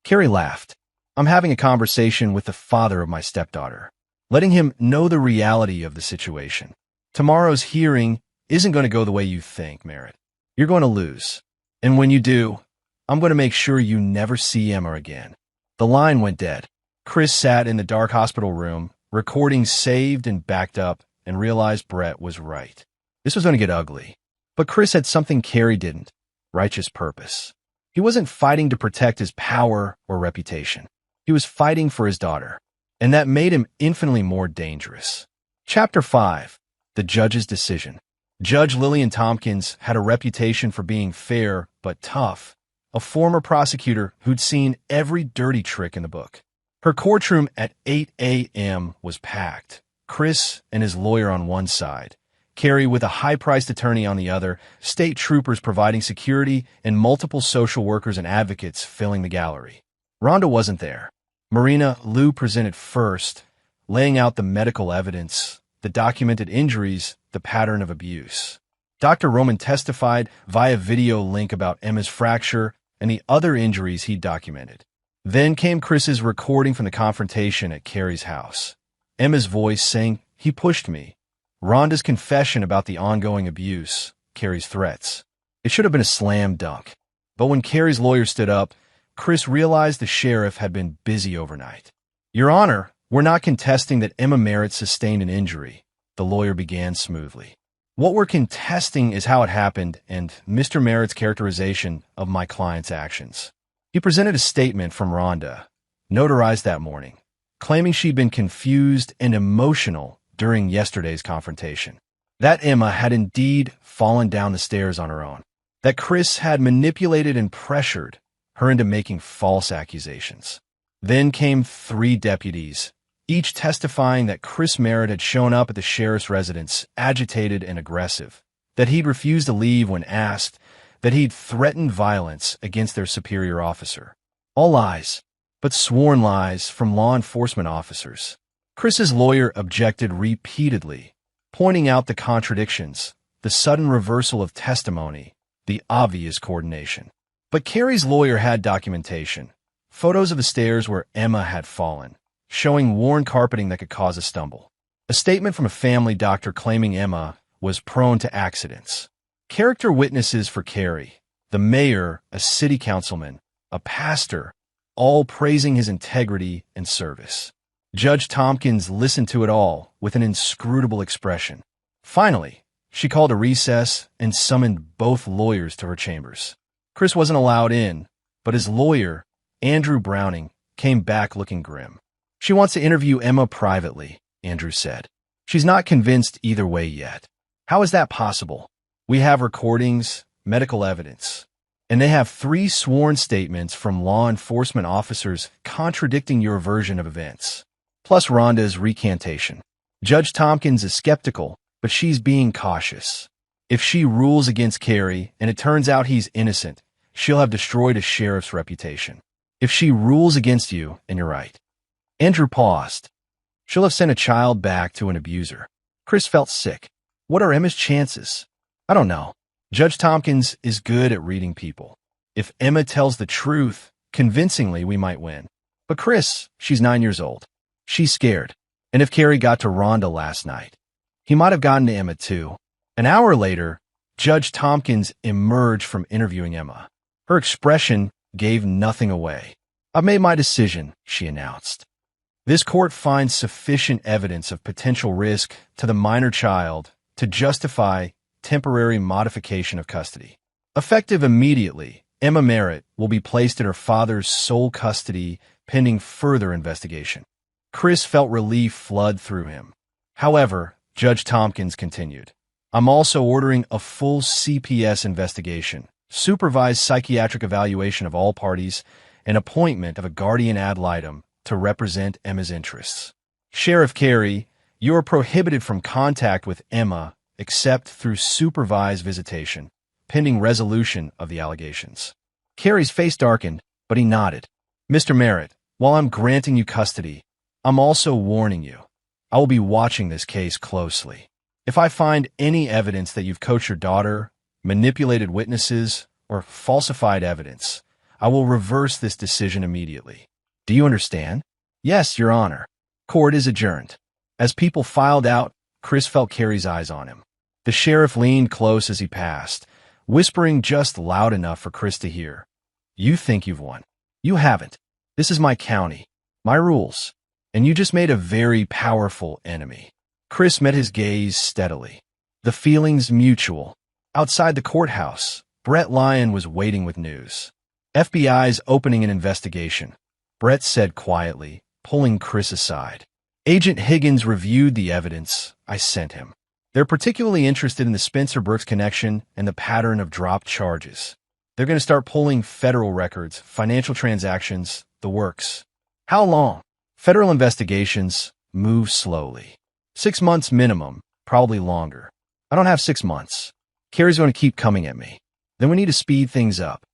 Carrie laughed. I'm having a conversation with the father of my stepdaughter, letting him know the reality of the situation. Tomorrow's hearing isn't going to go the way you think, Merritt. You're going to lose. And when you do, I'm going to make sure you never see Emma again. The line went dead. Chris sat in the dark hospital room, recording saved and backed up, and realized Brett was right. This was going to get ugly. But Chris had something Carrie didn't: righteous purpose. He wasn't fighting to protect his power or reputation. He was fighting for his daughter, and that made him infinitely more dangerous. Chapter 5. The Judge's Decision. Judge Lillian Tompkins had a reputation for being fair but tough, a former prosecutor who'd seen every dirty trick in the book. Her courtroom at 8 a.m. was packed. Chris and his lawyer on one side, Carrie with a high-priced attorney on the other, state troopers providing security, and multiple social workers and advocates filling the gallery. Rhonda wasn't there. Marina Liu presented first, laying out the medical evidence, the documented injuries, the pattern of abuse. Dr. Roman testified via video link about Emma's fracture and the other injuries he'd documented. Then came Chris's recording from the confrontation at Carrie's house. Emma's voice saying, "He pushed me." Rhonda's confession about the ongoing abuse, Carrie's threats. It should have been a slam dunk. But when Carrie's lawyer stood up, Chris realized the sheriff had been busy overnight. Your Honor, we're not contesting that Emma Merritt sustained an injury, the lawyer began smoothly. What we're contesting is how it happened and Mr. Merritt's characterization of my client's actions. He presented a statement from Rhonda, notarized that morning, claiming she'd been confused and emotional during yesterday's confrontation. That Emma had indeed fallen down the stairs on her own. That Chris had manipulated and pressured her into making false accusations. Then came 3 deputies, each testifying that Chris Merritt had shown up at the sheriff's residence agitated and aggressive, that he'd refused to leave when asked, that he'd threatened violence against their superior officer. All lies, but sworn lies from law enforcement officers. Chris's lawyer objected repeatedly, pointing out the contradictions, the sudden reversal of testimony, the obvious coordination. But Carrie's lawyer had documentation, photos of the stairs where Emma had fallen, showing worn carpeting that could cause a stumble. A statement from a family doctor claiming Emma was prone to accidents. Character witnesses for Carrie, the mayor, a city councilman, a pastor, all praising his integrity and service. Judge Tompkins listened to it all with an inscrutable expression. Finally, she called a recess and summoned both lawyers to her chambers. Chris wasn't allowed in, but his lawyer, Andrew Browning, came back looking grim. She wants to interview Emma privately, Andrew said. She's not convinced either way yet. How is that possible? We have recordings, medical evidence, and they have 3 sworn statements from law enforcement officers contradicting your version of events, plus Rhonda's recantation. Judge Tompkins is skeptical, but she's being cautious. If she rules against Carrie and it turns out he's innocent, she'll have destroyed a sheriff's reputation. If she rules against you, and you're right. Andrew paused. She'll have sent a child back to an abuser. Chris felt sick. What are Emma's chances? I don't know. Judge Tompkins is good at reading people. If Emma tells the truth, convincingly we might win. But Chris, she's 9 years old. She's scared. And if Carrie got to Rhonda last night, he might have gotten to Emma too. An hour later, Judge Tompkins emerged from interviewing Emma. Her expression gave nothing away. I've made my decision, she announced. This court finds sufficient evidence of potential risk to the minor child to justify temporary modification of custody. Effective immediately, Emma Merritt will be placed in her father's sole custody pending further investigation. Chris felt relief flood through him. However, Judge Tompkins continued, I'm also ordering a full CPS investigation, supervised psychiatric evaluation of all parties, and appointment of a guardian ad litem to represent Emma's interests. Sheriff Carey, you are prohibited from contact with Emma except through supervised visitation, pending resolution of the allegations. Carey's face darkened, but he nodded. Mr. Merritt, while I'm granting you custody, I'm also warning you. I will be watching this case closely. If I find any evidence that you've coached your daughter, manipulated witnesses, or falsified evidence, I will reverse this decision immediately. Do you understand? Yes, Your Honor. Court is adjourned. As people filed out, Chris felt Carey's eyes on him. The sheriff leaned close as he passed, whispering just loud enough for Chris to hear. You think you've won. You haven't. This is my county, my rules, and you just made a very powerful enemy. Chris met his gaze steadily. The feelings mutual. Outside the courthouse, Brett Lyon was waiting with news. FBI's opening an investigation, Brett said quietly, pulling Chris aside. Agent Higgins reviewed the evidence I sent him. They're particularly interested in the Spencer Brooks connection and the pattern of dropped charges. They're going to start pulling federal records, financial transactions, the works. How long? Federal investigations move slowly. 6 months minimum, probably longer. I don't have 6 months. Carey's going to keep coming at me. Then we need to speed things up.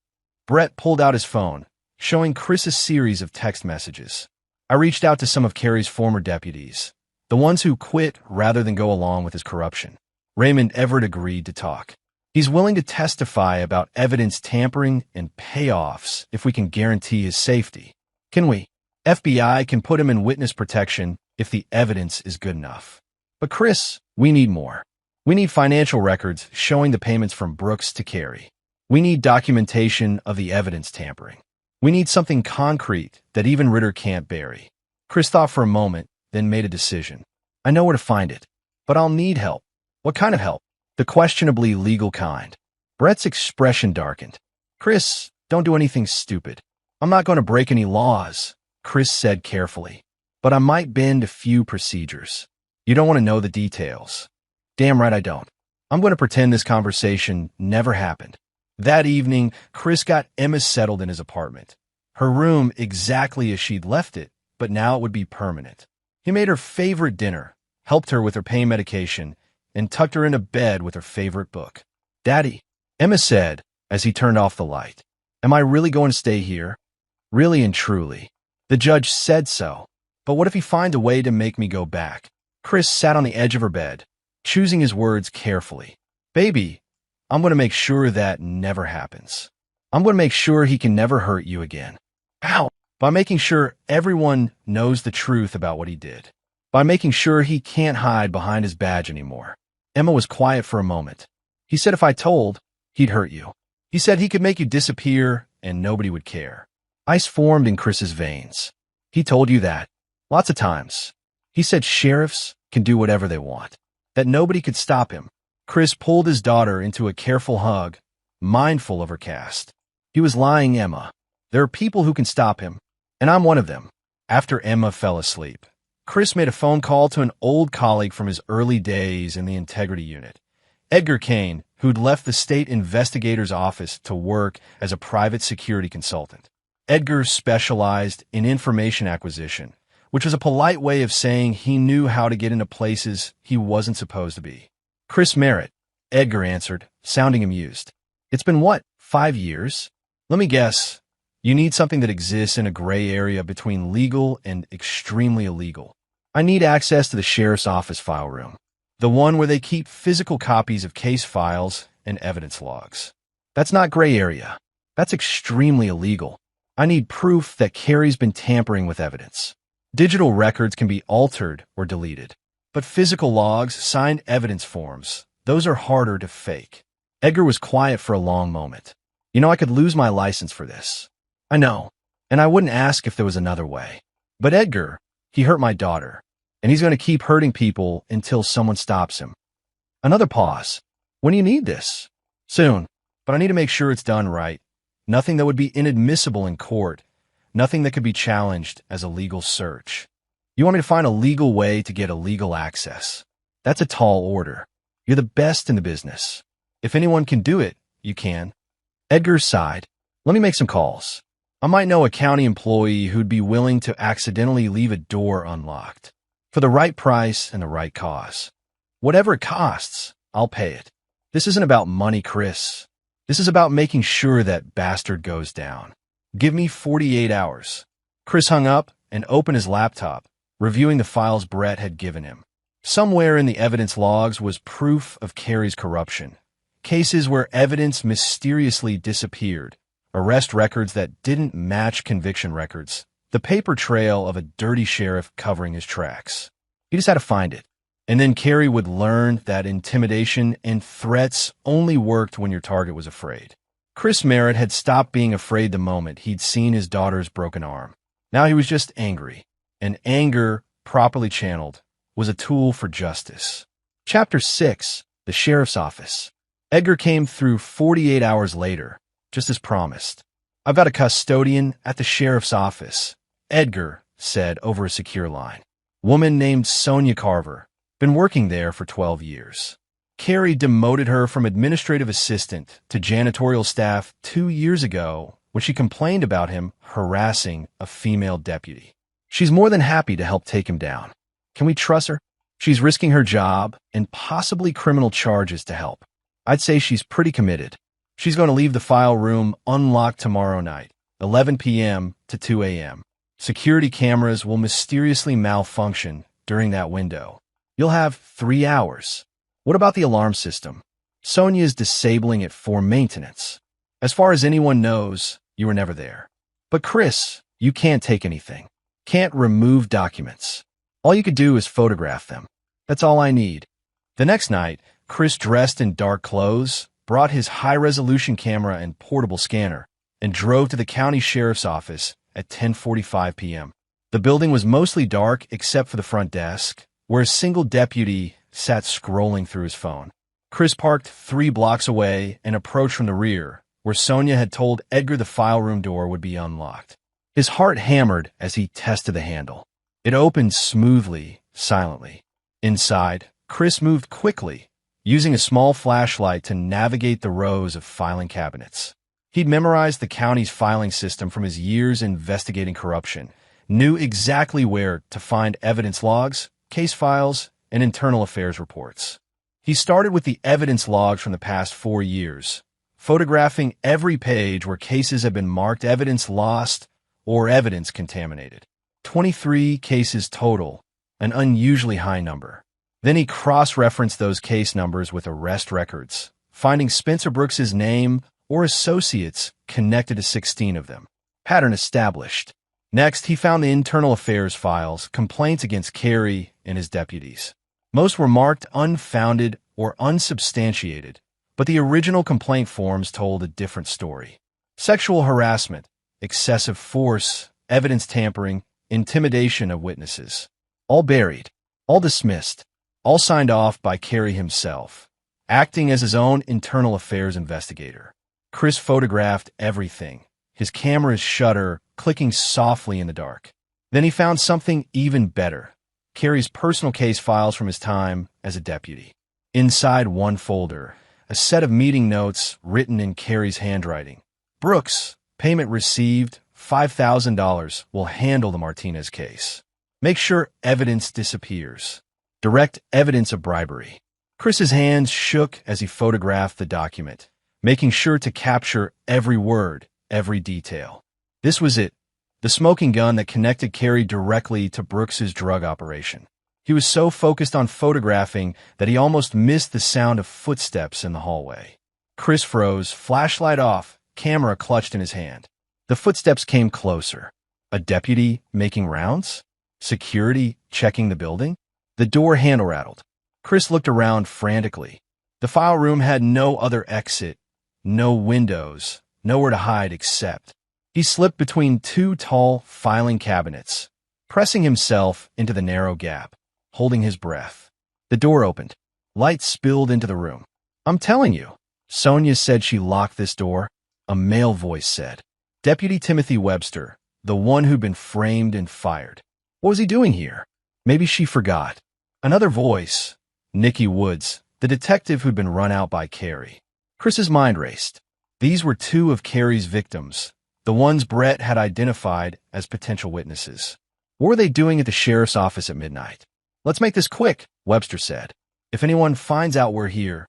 Brett pulled out his phone, showing Chris a series of text messages. I reached out to some of Carey's former deputies, the ones who quit rather than go along with his corruption. Raymond Everett agreed to talk. He's willing to testify about evidence tampering and payoffs if we can guarantee his safety. Can we? FBI can put him in witness protection if the evidence is good enough. But Chris, we need more. We need financial records showing the payments from Brooks to Carey. We need documentation of the evidence tampering. We need something concrete that even Ritter can't bury. Chris thought for a moment, then made a decision. I know where to find it, but I'll need help. What kind of help? The questionably legal kind. Brett's expression darkened. Chris, don't do anything stupid. I'm not going to break any laws, Chris said carefully. But I might bend a few procedures. You don't want to know the details. Damn right I don't. I'm going to pretend this conversation never happened. That evening, Chris got Emma settled in his apartment. Her room exactly as she'd left it, but now it would be permanent. He made her favorite dinner, helped her with her pain medication, and tucked her into bed with her favorite book. Daddy, Emma said, as he turned off the light. Am I really going to stay here? Really and truly. The judge said so. But what if he finds a way to make me go back? Chris sat on the edge of her bed, choosing his words carefully. Baby, I'm going to make sure that never happens. I'm going to make sure he can never hurt you again. How? By making sure everyone knows the truth about what he did. By making sure he can't hide behind his badge anymore. Emma was quiet for a moment. He said if I told, he'd hurt you. He said he could make you disappear and nobody would care. Ice formed in Chris's veins. He told you that. Lots of times. He said sheriffs can do whatever they want. That nobody could stop him. Chris pulled his daughter into a careful hug, mindful of her cast. He was lying, Emma. There are people who can stop him, and I'm one of them. After Emma fell asleep, Chris made a phone call to an old colleague from his early days in the Integrity Unit, Edgar Kane, who'd left the state investigator's office to work as a private security consultant. Edgar specialized in information acquisition, which was a polite way of saying he knew how to get into places he wasn't supposed to be. Chris Merritt, Edgar answered, sounding amused. It's been what, 5 years? Let me guess. You need something that exists in a gray area between legal and extremely illegal. I need access to the sheriff's office file room, the one where they keep physical copies of case files and evidence logs. That's not gray area. That's extremely illegal. I need proof that Carey's been tampering with evidence. Digital records can be altered or deleted. But physical logs, signed evidence forms, those are harder to fake. Edgar was quiet for a long moment. You know, I could lose my license for this. I know, and I wouldn't ask if there was another way. But Edgar, he hurt my daughter, and he's going to keep hurting people until someone stops him. Another pause. When do you need this? Soon, but I need to make sure it's done right. Nothing that would be inadmissible in court. Nothing that could be challenged as a legal search. You want me to find a legal way to get illegal access? That's a tall order. You're the best in the business. If anyone can do it, you can. Edgar sighed. Let me make some calls. I might know a county employee who'd be willing to accidentally leave a door unlocked. For the right price and the right cause. Whatever it costs, I'll pay it. This isn't about money, Chris. This is about making sure that bastard goes down. Give me 48 hours. Chris hung up and opened his laptop, reviewing the files Brett had given him. Somewhere in the evidence logs was proof of Carrie's corruption. Cases where evidence mysteriously disappeared. Arrest records that didn't match conviction records. The paper trail of a dirty sheriff covering his tracks. He just had to find it. And then Carrie would learn that intimidation and threats only worked when your target was afraid. Chris Merritt had stopped being afraid the moment he'd seen his daughter's broken arm. Now he was just angry. And anger, properly channeled, was a tool for justice. Chapter 6. The Sheriff's Office. Edgar came through 48 hours later, just as promised. I've got a custodian at the sheriff's office, Edgar said over a secure line. Woman named Sonia Carver. Been working there for 12 years. Carrie demoted her from administrative assistant to janitorial staff 2 years ago when she complained about him harassing a female deputy. She's more than happy to help take him down. Can we trust her? She's risking her job and possibly criminal charges to help. I'd say she's pretty committed. She's going to leave the file room unlocked tomorrow night, 11 p.m. to 2 a.m. Security cameras will mysteriously malfunction during that window. You'll have 3 hours. What about the alarm system? Sonia is disabling it for maintenance. As far as anyone knows, you were never there. But Chris, you can't take anything. Can't remove documents. All you could do is photograph them. That's all I need. The next night, Chris dressed in dark clothes, brought his high-resolution camera and portable scanner, and drove to the county sheriff's office at 10:45 p.m. The building was mostly dark except for the front desk, where a single deputy sat scrolling through his phone. Chris parked 3 blocks away and approached from the rear, where Sonia had told Edgar the file room door would be unlocked. His heart hammered as he tested the handle. It opened smoothly, silently. Inside, Chris moved quickly, using a small flashlight to navigate the rows of filing cabinets. He'd memorized the county's filing system from his years investigating corruption, knew exactly where to find evidence logs, case files, and internal affairs reports. He started with the evidence logs from the past 4 years, photographing every page where cases had been marked evidence lost or evidence contaminated. 23 cases total, an unusually high number. Then he cross-referenced those case numbers with arrest records, finding Spencer Brooks's name or associates connected to 16 of them. Pattern established. Next, he found the internal affairs files, complaints against Carrie and his deputies. Most were marked unfounded or unsubstantiated, but the original complaint forms told a different story. Sexual harassment, excessive force, evidence tampering, intimidation of witnesses. All buried, all dismissed. All signed off by Carrie himself, acting as his own internal affairs investigator. Chris photographed everything, his camera's shutter clicking softly in the dark. Then he found something even better, Carrie's personal case files from his time as a deputy. Inside one folder, a set of meeting notes written in Carrie's handwriting. Brooks, payment received, $5,000, will handle the Martinez case. Make sure evidence disappears. Direct evidence of bribery. Chris's hands shook as he photographed the document, making sure to capture every word, every detail. This was it, the smoking gun that connected Carrie directly to Brooks's drug operation. He was so focused on photographing that he almost missed the sound of footsteps in the hallway. Chris froze, flashlight off, camera clutched in his hand. The footsteps came closer. A deputy making rounds? Security checking the building? The door handle rattled. Chris looked around frantically. The file room had no other exit, no windows, nowhere to hide except. He slipped between 2 tall filing cabinets, pressing himself into the narrow gap, holding his breath. The door opened. Light spilled into the room. I'm telling you, Sonia said she locked this door, a male voice said. Deputy Timothy Webster, the one who'd been framed and fired. What was he doing here? Maybe she forgot. Another voice. Nikki Woods, the detective who'd been run out by Carrie. Chris's mind raced. These were two of Carrie's victims, the ones Brett had identified as potential witnesses. What were they doing at the sheriff's office at midnight? Let's make this quick, Webster said. If anyone finds out we're here,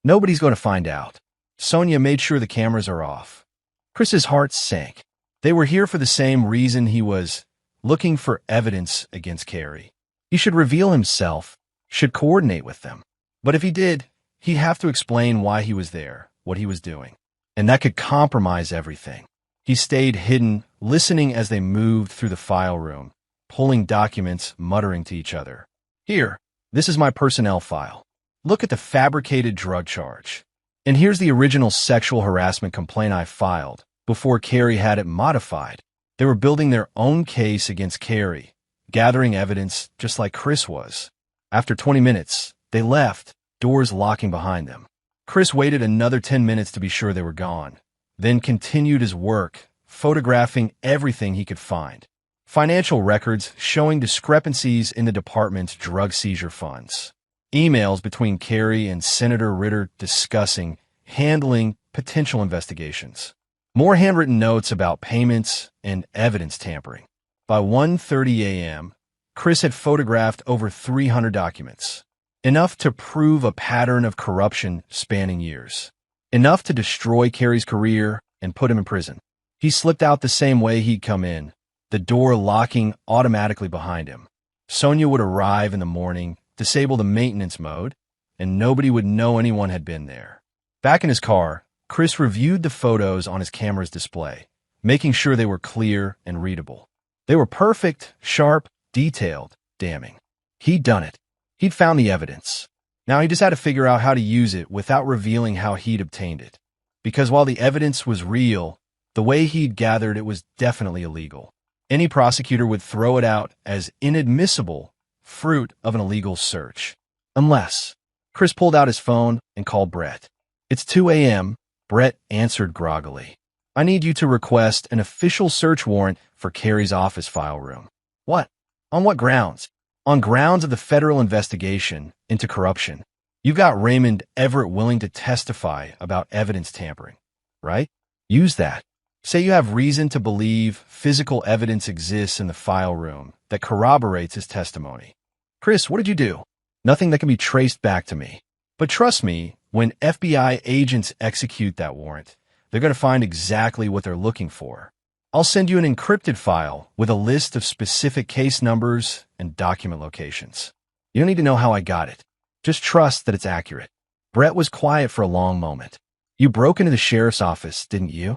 nobody's going to find out. Sonia made sure the cameras are off. Chris's heart sank. They were here for the same reason he was, looking for evidence against Carrie. He should reveal himself, should coordinate with them. But if he did, he'd have to explain why he was there, what he was doing. And that could compromise everything. He stayed hidden, listening as they moved through the file room, pulling documents, muttering to each other. Here, this is my personnel file. Look at the fabricated drug charge. And here's the original sexual harassment complaint I filed, before Carrie had it modified. They were building their own case against Carrie, gathering evidence just like Chris was. After 20 minutes, they left, doors locking behind them. Chris waited another 10 minutes to be sure they were gone, then continued his work, photographing everything he could find. Financial records showing discrepancies in the department's drug seizure funds. Emails between Carrie and Senator Ritter discussing, handling potential investigations. More handwritten notes about payments and evidence tampering. By 1:30 a.m., Chris had photographed over 300 documents. Enough to prove a pattern of corruption spanning years. Enough to destroy Carrie's career and put him in prison. He slipped out the same way he'd come in, the door locking automatically behind him. Sonia would arrive in the morning, disable the maintenance mode, and nobody would know anyone had been there. Back in his car, Chris reviewed the photos on his camera's display, making sure they were clear and readable. They were perfect, sharp, detailed, damning. He'd done it. He'd found the evidence. Now he just had to figure out how to use it without revealing how he'd obtained it. Because while the evidence was real, the way he'd gathered it was definitely illegal. Any prosecutor would throw it out as inadmissible fruit of an illegal search. Unless. Chris pulled out his phone and called Brett. It's 2 a.m., Brett answered groggily. I need you to request an official search warrant for Carrie's office file room. What? On what grounds? On grounds of the federal investigation into corruption. You've got Raymond Everett willing to testify about evidence tampering, right? Use that. Say you have reason to believe physical evidence exists in the file room that corroborates his testimony. Chris, what did you do? Nothing that can be traced back to me. But trust me, when FBI agents execute that warrant, they're going to find exactly what they're looking for. I'll send you an encrypted file with a list of specific case numbers and document locations. You don't need to know how I got it. Just trust that it's accurate. Brett was quiet for a long moment. You broke into the sheriff's office, didn't you?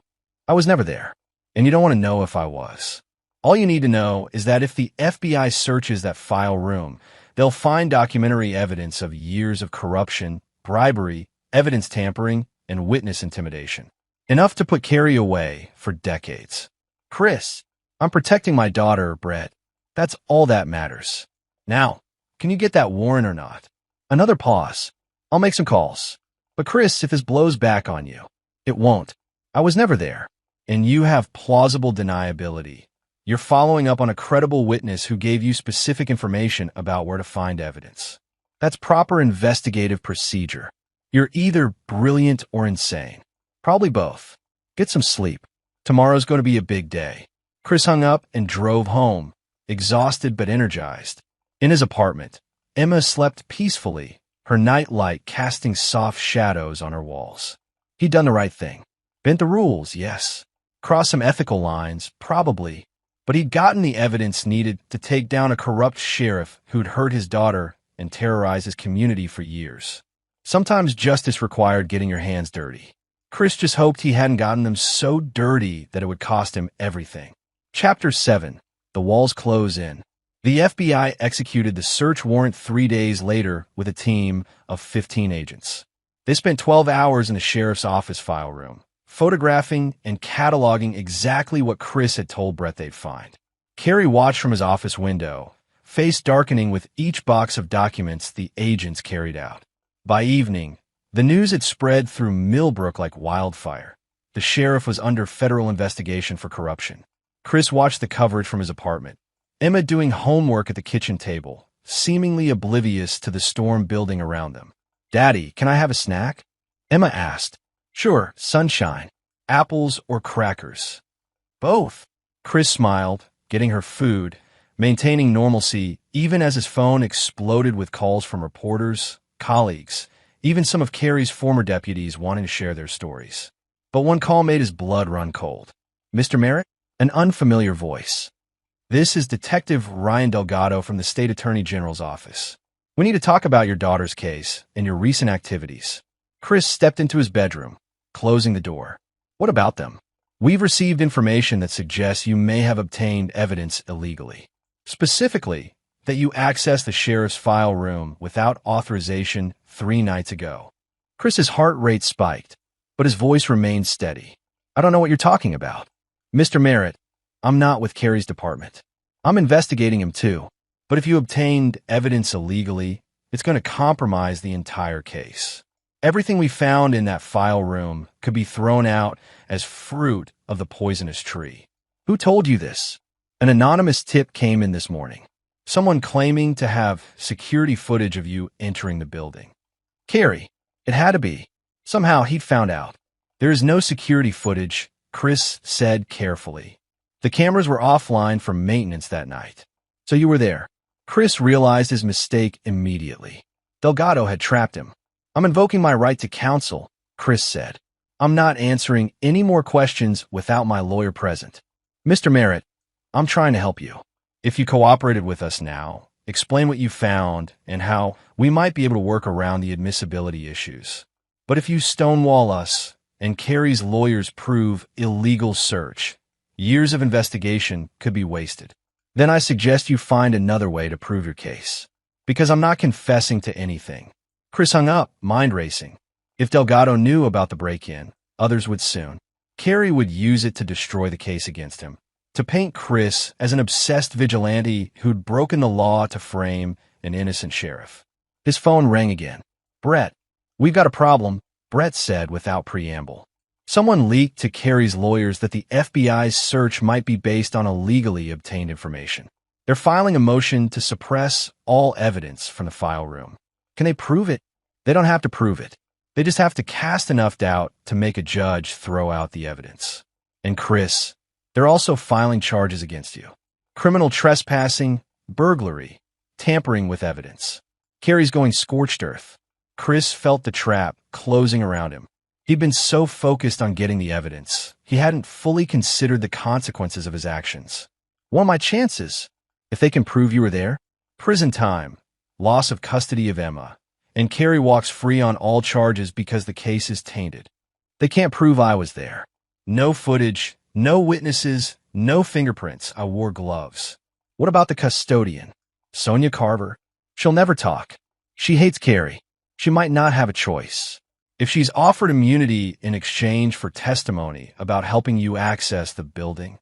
I was never there, and you don't want to know if I was. All you need to know is that if the FBI searches that file room, they'll find documentary evidence of years of corruption, bribery, evidence tampering, and witness intimidation. Enough to put Carrie away for decades. Chris, I'm protecting my daughter, Brett. That's all that matters. Now, can you get that warrant or not? Another pause. I'll make some calls. But Chris, if this blows back on you, it won't. I was never there. And you have plausible deniability. You're following up on a credible witness who gave you specific information about where to find evidence. That's proper investigative procedure. You're either brilliant or insane. Probably both. Get some sleep. Tomorrow's going to be a big day. Chris hung up and drove home, exhausted but energized. In his apartment, Emma slept peacefully, her nightlight casting soft shadows on her walls. He'd done the right thing. Bent the rules, yes. Crossed some ethical lines, probably. But he'd gotten the evidence needed to take down a corrupt sheriff who'd hurt his daughter and terrorized his community for years. Sometimes justice required getting your hands dirty. Chris just hoped he hadn't gotten them so dirty that it would cost him everything. Chapter 7. The walls close in. The FBI executed the search warrant 3 days later with a team of 15 agents. They spent 12 hours in the sheriff's office file room, photographing and cataloging exactly what Chris had told Brett they'd find. Carrie watched from his office window, face darkening with each box of documents the agents carried out. By evening, the news had spread through Millbrook like wildfire. The sheriff was under federal investigation for corruption. Chris watched the coverage from his apartment. Emma doing homework at the kitchen table, seemingly oblivious to the storm building around them. "Daddy, can I have a snack?" Emma asked. "Sure, sunshine. Apples or crackers?" "Both." Chris smiled, getting her food, maintaining normalcy even as his phone exploded with calls from reporters, colleagues, even some of Carrie's former deputies wanting to share their stories. But one call made his blood run cold. "Mr. Merritt?" An unfamiliar voice. "This is Detective Ryan Delgado from the State Attorney General's office. We need to talk about your daughter's case and your recent activities." Chris stepped into his bedroom, closing the door. "What about them?" "We've received information that suggests you may have obtained evidence illegally. Specifically, that you accessed the sheriff's file room without authorization 3 nights ago." Chris's heart rate spiked, but his voice remained steady. "I don't know what you're talking about. Mr. Merritt, I'm not with Carrie's department. I'm investigating him too. But if you obtained evidence illegally, it's going to compromise the entire case. Everything we found in that file room could be thrown out as fruit of the poisonous tree." "Who told you this?" "An anonymous tip came in this morning. Someone claiming to have security footage of you entering the building." "Carrie, it had to be. Somehow he'd found out." "There is no security footage," Chris said carefully. "The cameras were offline for maintenance that night." "So you were there." Chris realized his mistake immediately. Delgado had trapped him. "I'm invoking my right to counsel," Chris said. "I'm not answering any more questions without my lawyer present." "Mr. Merritt, I'm trying to help you. If you cooperated with us now, explain what you found and how we might be able to work around the admissibility issues. But if you stonewall us and Carrie's lawyers prove illegal search, years of investigation could be wasted. Then I suggest you find another way to prove your case. Because I'm not confessing to anything." Chris hung up, mind racing. If Delgado knew about the break-in, others would soon. Carrie would use it to destroy the case against him, to paint Chris as an obsessed vigilante who'd broken the law to frame an innocent sheriff. His phone rang again. "Brett, we've got a problem," Brett said without preamble. Someone leaked to Carrie's lawyers that the FBI's search might be based on illegally obtained information. They're filing a motion to suppress all evidence from the file room. Can they prove it? They don't have to prove it. They just have to cast enough doubt to make a judge throw out the evidence. And Chris, they're also filing charges against you. Criminal trespassing, burglary, tampering with evidence. Carrie's going scorched earth. Chris felt the trap closing around him. He'd been so focused on getting the evidence, he hadn't fully considered the consequences of his actions. What are my chances? If they can prove you were there? Prison time, loss of custody of Emma, and Carrie walks free on all charges because the case is tainted. They can't prove I was there. No footage, no witnesses, no fingerprints. I wore gloves. What about the custodian? Sonia Carver? She'll never talk. She hates Carrie. She might not have a choice. If she's offered immunity in exchange for testimony about helping you access the building.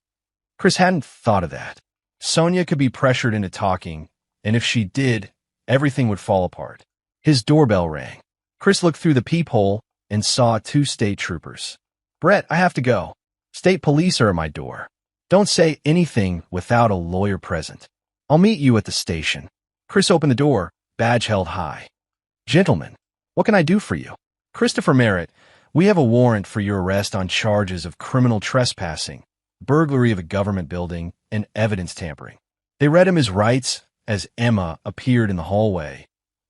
Chris hadn't thought of that. Sonia could be pressured into talking, and if she did, everything would fall apart. His doorbell rang. Chris looked through the peephole and saw 2 state troopers. "Brett, I have to go. State police are at my door. Don't say anything without a lawyer present. I'll meet you at the station." Chris opened the door, badge held high. "Gentlemen, what can I do for you?" "Christopher Merritt, we have a warrant for your arrest on charges of criminal trespassing, burglary of a government building, and evidence tampering." They read him his rights as Emma appeared in the hallway,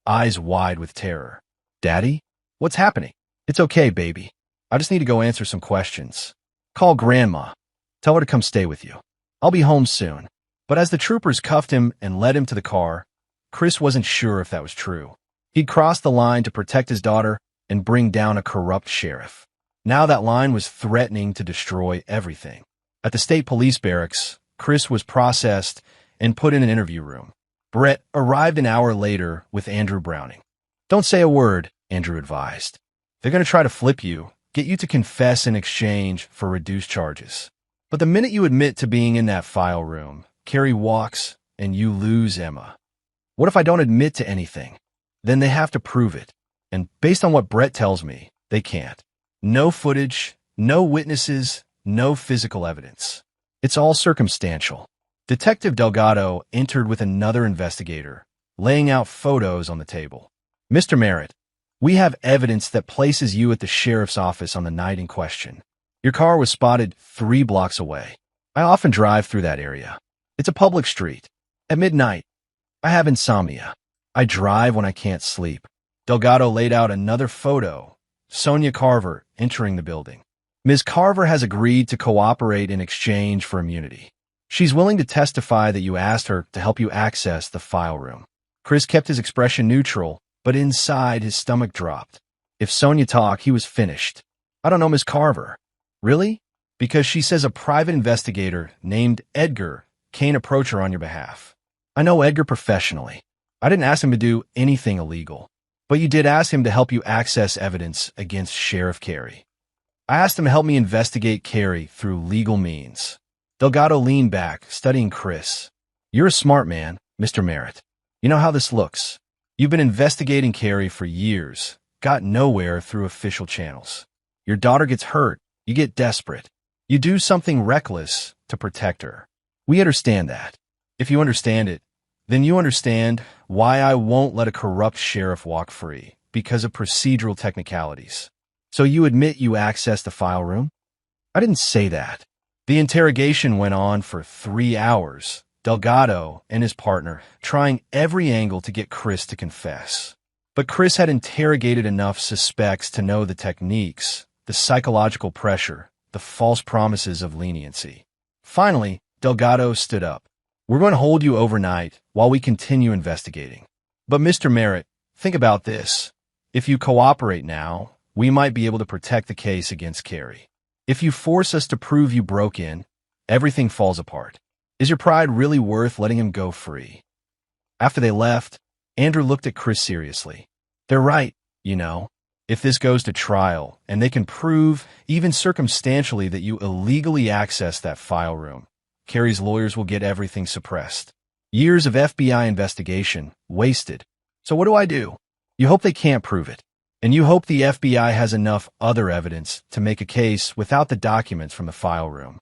eyes wide with terror. "Daddy? What's happening?" "It's okay, baby. I just need to go answer some questions. Call Grandma. Tell her to come stay with you. I'll be home soon." But as the troopers cuffed him and led him to the car, Chris wasn't sure if that was true. He'd crossed the line to protect his daughter and bring down a corrupt sheriff. Now that line was threatening to destroy everything. At the state police barracks, Chris was processed and put in an interview room. Brett arrived an hour later with Andrew Browning. "Don't say a word," Andrew advised. "They're going to try to flip you, get you to confess in exchange for reduced charges. But the minute you admit to being in that file room, Carrie walks and you lose Emma." "What if I don't admit to anything?" "Then they have to prove it. And based on what Brett tells me, they can't. No footage, no witnesses, no physical evidence. It's all circumstantial. Detective Delgado entered with another investigator, laying out photos on the table. Mr. Merritt, we have evidence that places you at the sheriff's office on the night in question. Your car was spotted 3 blocks away. I often drive through that area. It's a public street. At midnight, I have insomnia. I drive when I can't sleep. Delgado laid out another photo. Sonia Carver entering the building. Ms. Carver has agreed to cooperate in exchange for immunity. She's willing to testify that you asked her to help you access the file room. Chris kept his expression neutral, but inside his stomach dropped. If Sonia talked, he was finished. I don't know Ms. Carver. Really? Because she says a private investigator named Edgar can't approach her on your behalf. I know Edgar professionally. I didn't ask him to do anything illegal. But you did ask him to help you access evidence against Sheriff Carey. I asked him to help me investigate Carey through legal means. Delgado leaned back, studying Chris. You're a smart man, Mr. Merritt. You know how this looks. You've been investigating Carey for years, got nowhere through official channels. Your daughter gets hurt, you get desperate. You do something reckless to protect her. We understand that. If you understand it, then you understand why I won't let a corrupt sheriff walk free because of procedural technicalities. So you admit you accessed the file room? I didn't say that. The interrogation went on for 3 hours, Delgado and his partner trying every angle to get Chris to confess. But Chris had interrogated enough suspects to know the techniques, the psychological pressure, the false promises of leniency. Finally, Delgado stood up. We're going to hold you overnight while we continue investigating. But Mr. Merritt, think about this. If you cooperate now, we might be able to protect the case against Carey. If you force us to prove you broke in, everything falls apart. Is your pride really worth letting him go free? After they left, Andrew looked at Chris seriously. They're right, you know. If this goes to trial, and they can prove, even circumstantially, that you illegally accessed that file room, Carey's lawyers will get everything suppressed. Years of FBI investigation, wasted. So what do? You hope they can't prove it. And you hope the FBI has enough other evidence to make a case without the documents from the file room.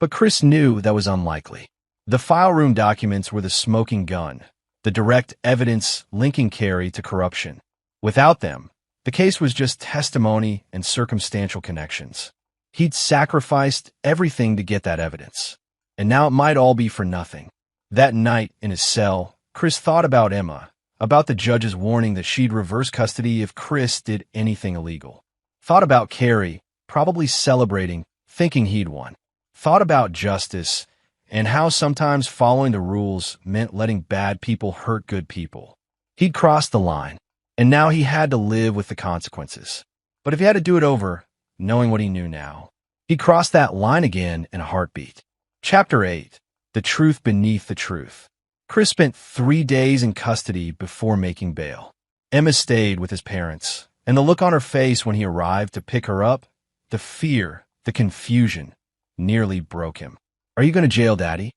But Chris knew that was unlikely. The file room documents were the smoking gun, the direct evidence linking Carey to corruption. Without them, the case was just testimony and circumstantial connections. He'd sacrificed everything to get that evidence. And now it might all be for nothing. That night in his cell, Chris thought about Emma, about the judge's warning that she'd reverse custody if Chris did anything illegal. Thought about Carey, probably celebrating, thinking he'd won. Thought about justice, and how sometimes following the rules meant letting bad people hurt good people. He'd crossed the line, and now he had to live with the consequences. But if he had to do it over, knowing what he knew now, he'd cross that line again in a heartbeat. Chapter 8. The Truth Beneath the Truth. Chris spent 3 days in custody before making bail. Emma stayed with his parents, and the look on her face when he arrived to pick her up, the fear, the confusion, nearly broke him. Are you going to jail, Daddy?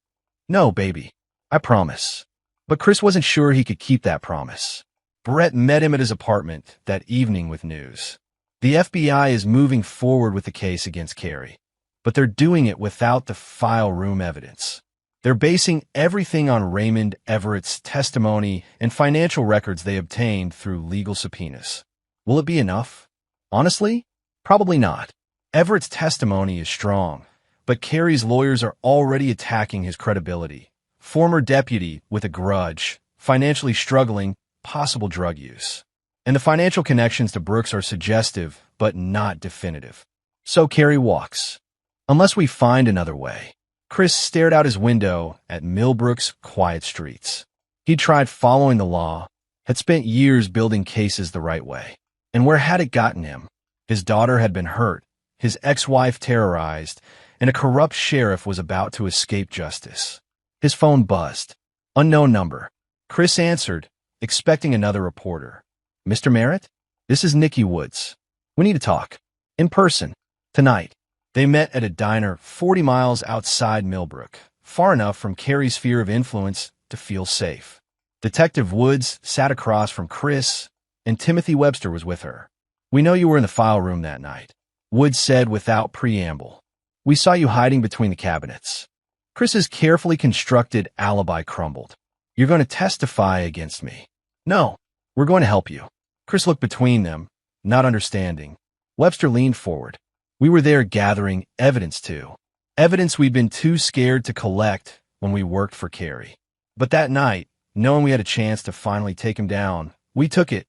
No, baby. I promise. But Chris wasn't sure he could keep that promise. Brett met him at his apartment that evening with news. The FBI is moving forward with the case against Carey, but they're doing it without the file room evidence. They're basing everything on Raymond Everett's testimony and financial records they obtained through legal subpoenas. Will it be enough? Honestly, probably not. Everett's testimony is strong, but Carey's lawyers are already attacking his credibility. Former deputy with a grudge, financially struggling, possible drug use. And the financial connections to Brooks are suggestive, but not definitive. So Carey walks. Unless we find another way. Chris stared out his window at Millbrook's quiet streets. He'd tried following the law, had spent years building cases the right way. And where had it gotten him? His daughter had been hurt, his ex-wife terrorized, and a corrupt sheriff was about to escape justice. His phone buzzed. Unknown number. Chris answered, expecting another reporter. Mr. Merritt? This is Nikki Woods. We need to talk. In person. Tonight. They met at a diner 40 miles outside Millbrook, far enough from Carey's sphere of influence to feel safe. Detective Woods sat across from Chris, and Timothy Webster was with her. We know you were in the file room that night, Woods said without preamble. We saw you hiding between the cabinets. Chris's carefully constructed alibi crumbled. You're going to testify against me. No, we're going to help you. Chris looked between them, not understanding. Webster leaned forward. We were there gathering evidence too. Evidence we'd been too scared to collect when we worked for Carrie. But that night, knowing we had a chance to finally take him down, we took it.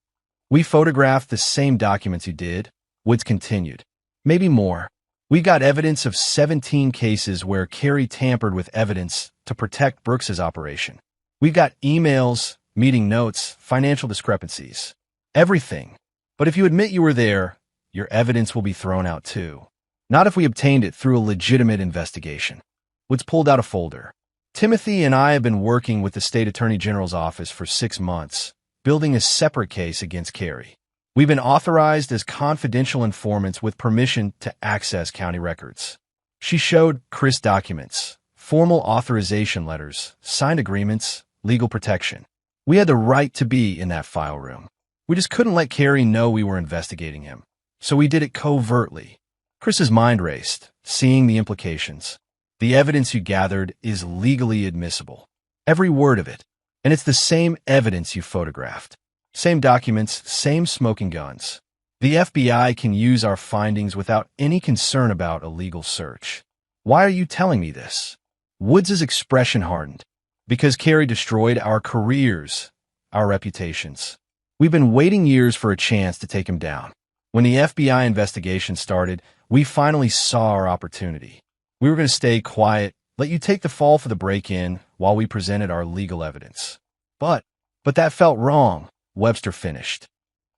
We photographed the same documents you did, Woods continued. Maybe more. We got evidence of 17 cases where Carrie tampered with evidence to protect Brooks's operation. We got emails, meeting notes, financial discrepancies. Everything. But if you admit you were there, your evidence will be thrown out too. Not if we obtained it through a legitimate investigation. Woods pulled out a folder. Timothy and I have been working with the State Attorney General's office for 6 months, building a separate case against Carrie. We've been authorized as confidential informants with permission to access county records. She showed Chris documents, formal authorization letters, signed agreements, legal protection. We had the right to be in that file room. We just couldn't let Carrie know we were investigating him. So we did it covertly. Chris's mind raced, seeing the implications. The evidence you gathered is legally admissible. Every word of it. And it's the same evidence you photographed. Same documents, same smoking guns. The FBI can use our findings without any concern about a legal search. Why are you telling me this? Woods' expression hardened. Because Carrie destroyed our careers, our reputations. We've been waiting years for a chance to take him down. When the FBI investigation started, we finally saw our opportunity. We were going to stay quiet, let you take the fall for the break-in while we presented our legal evidence. But that felt wrong, Webster finished.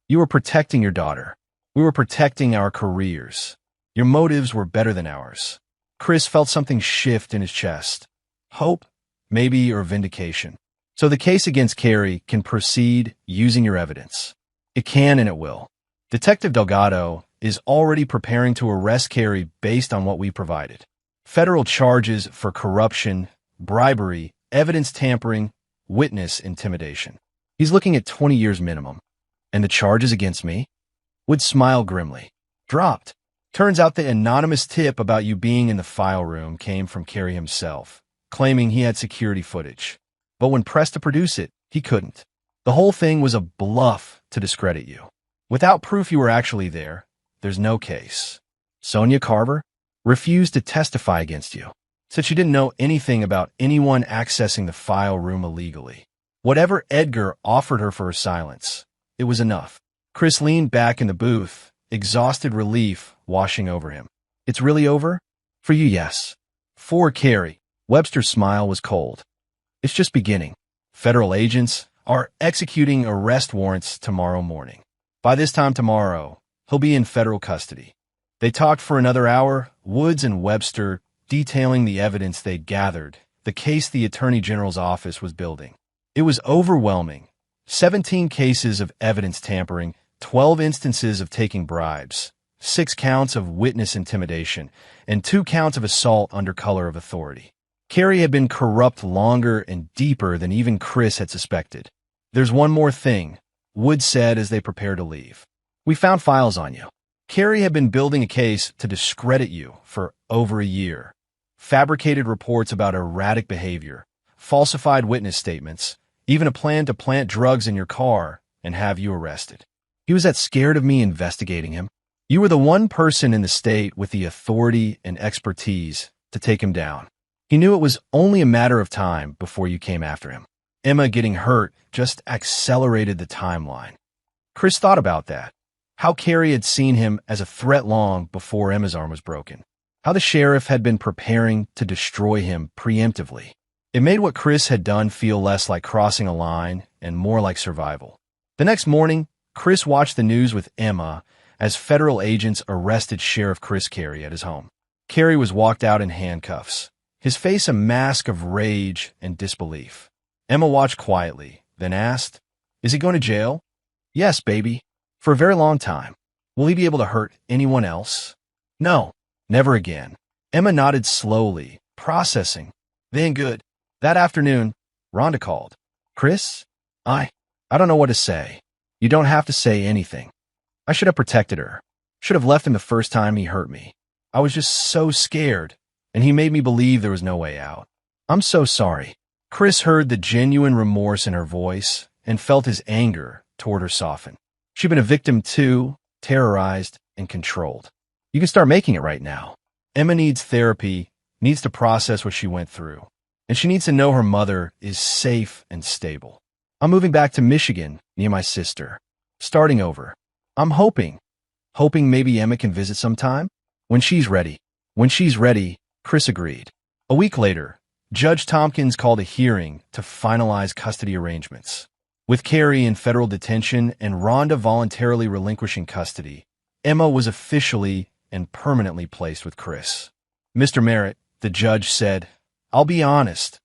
You were protecting your daughter. We were protecting our careers. Your motives were better than ours. Chris felt something shift in his chest. Hope, maybe, or vindication. So the case against Carrie can proceed using your evidence. It can and it will. Detective Delgado is already preparing to arrest Carrie based on what we provided. Federal charges for corruption, bribery, evidence tampering, witness intimidation. He's looking at 20 years minimum. And the charges against me? Would smile grimly. Dropped. Turns out the anonymous tip about you being in the file room came from Carrie himself, claiming he had security footage. But when pressed to produce it, he couldn't. The whole thing was a bluff to discredit you. Without proof you were actually there, there's no case. Sonia Carver refused to testify against you. Said she didn't know anything about anyone accessing the file room illegally. Whatever Edgar offered her for her silence, it was enough. Chris leaned back in the booth, exhausted relief washing over him. It's really over? For you, yes. For Carrie, Webster's smile was cold. It's just beginning. Federal agents are executing arrest warrants tomorrow morning. By this time tomorrow, he'll be in federal custody. They talked for another hour, Woods and Webster detailing the evidence they'd gathered, the case the Attorney General's office was building. It was overwhelming. 17 cases of evidence tampering, 12 instances of taking bribes, 6 counts of witness intimidation, and 2 counts of assault under color of authority. Carrie had been corrupt longer and deeper than even Chris had suspected. There's one more thing, Wood said as they prepared to leave. We found files on you. Carrie had been building a case to discredit you for over a year. Fabricated reports about erratic behavior, falsified witness statements, even a plan to plant drugs in your car and have you arrested. He was that scared of me investigating him. You were the one person in the state with the authority and expertise to take him down. He knew it was only a matter of time before you came after him. Emma getting hurt just accelerated the timeline. Chris thought about that. How Carrie had seen him as a threat long before Emma's arm was broken. How the sheriff had been preparing to destroy him preemptively. It made what Chris had done feel less like crossing a line and more like survival. The next morning, Chris watched the news with Emma as federal agents arrested Sheriff Chris Carey at his home. Carey was walked out in handcuffs, his face a mask of rage and disbelief. Emma watched quietly, then asked, "Is he going to jail?" "Yes, baby. For a very long time." "Will he be able to hurt anyone else?" "No, never again." Emma nodded slowly, processing. Then good. That afternoon, Rhonda called. "Chris, I don't know what to say." "You don't have to say anything. I should have protected her. Should have left him the first time he hurt me. I was just so scared, and he made me believe there was no way out." I'm so sorry. Chris heard the genuine remorse in her voice and felt his anger toward her soften. She'd been a victim too, terrorized and controlled. You can start making it right now. Emma needs therapy, needs to process what she went through, and she needs to know her mother is safe and stable. I'm moving back to Michigan, near my sister. Starting over. I'm hoping maybe Emma can visit sometime? When she's ready. When she's ready, Chris agreed. A week later, Judge Tompkins called a hearing to finalize custody arrangements. With Carrie in federal detention and Rhonda voluntarily relinquishing custody, Emma was officially and permanently placed with Chris. Mr. Merritt, the judge said, I'll be honest.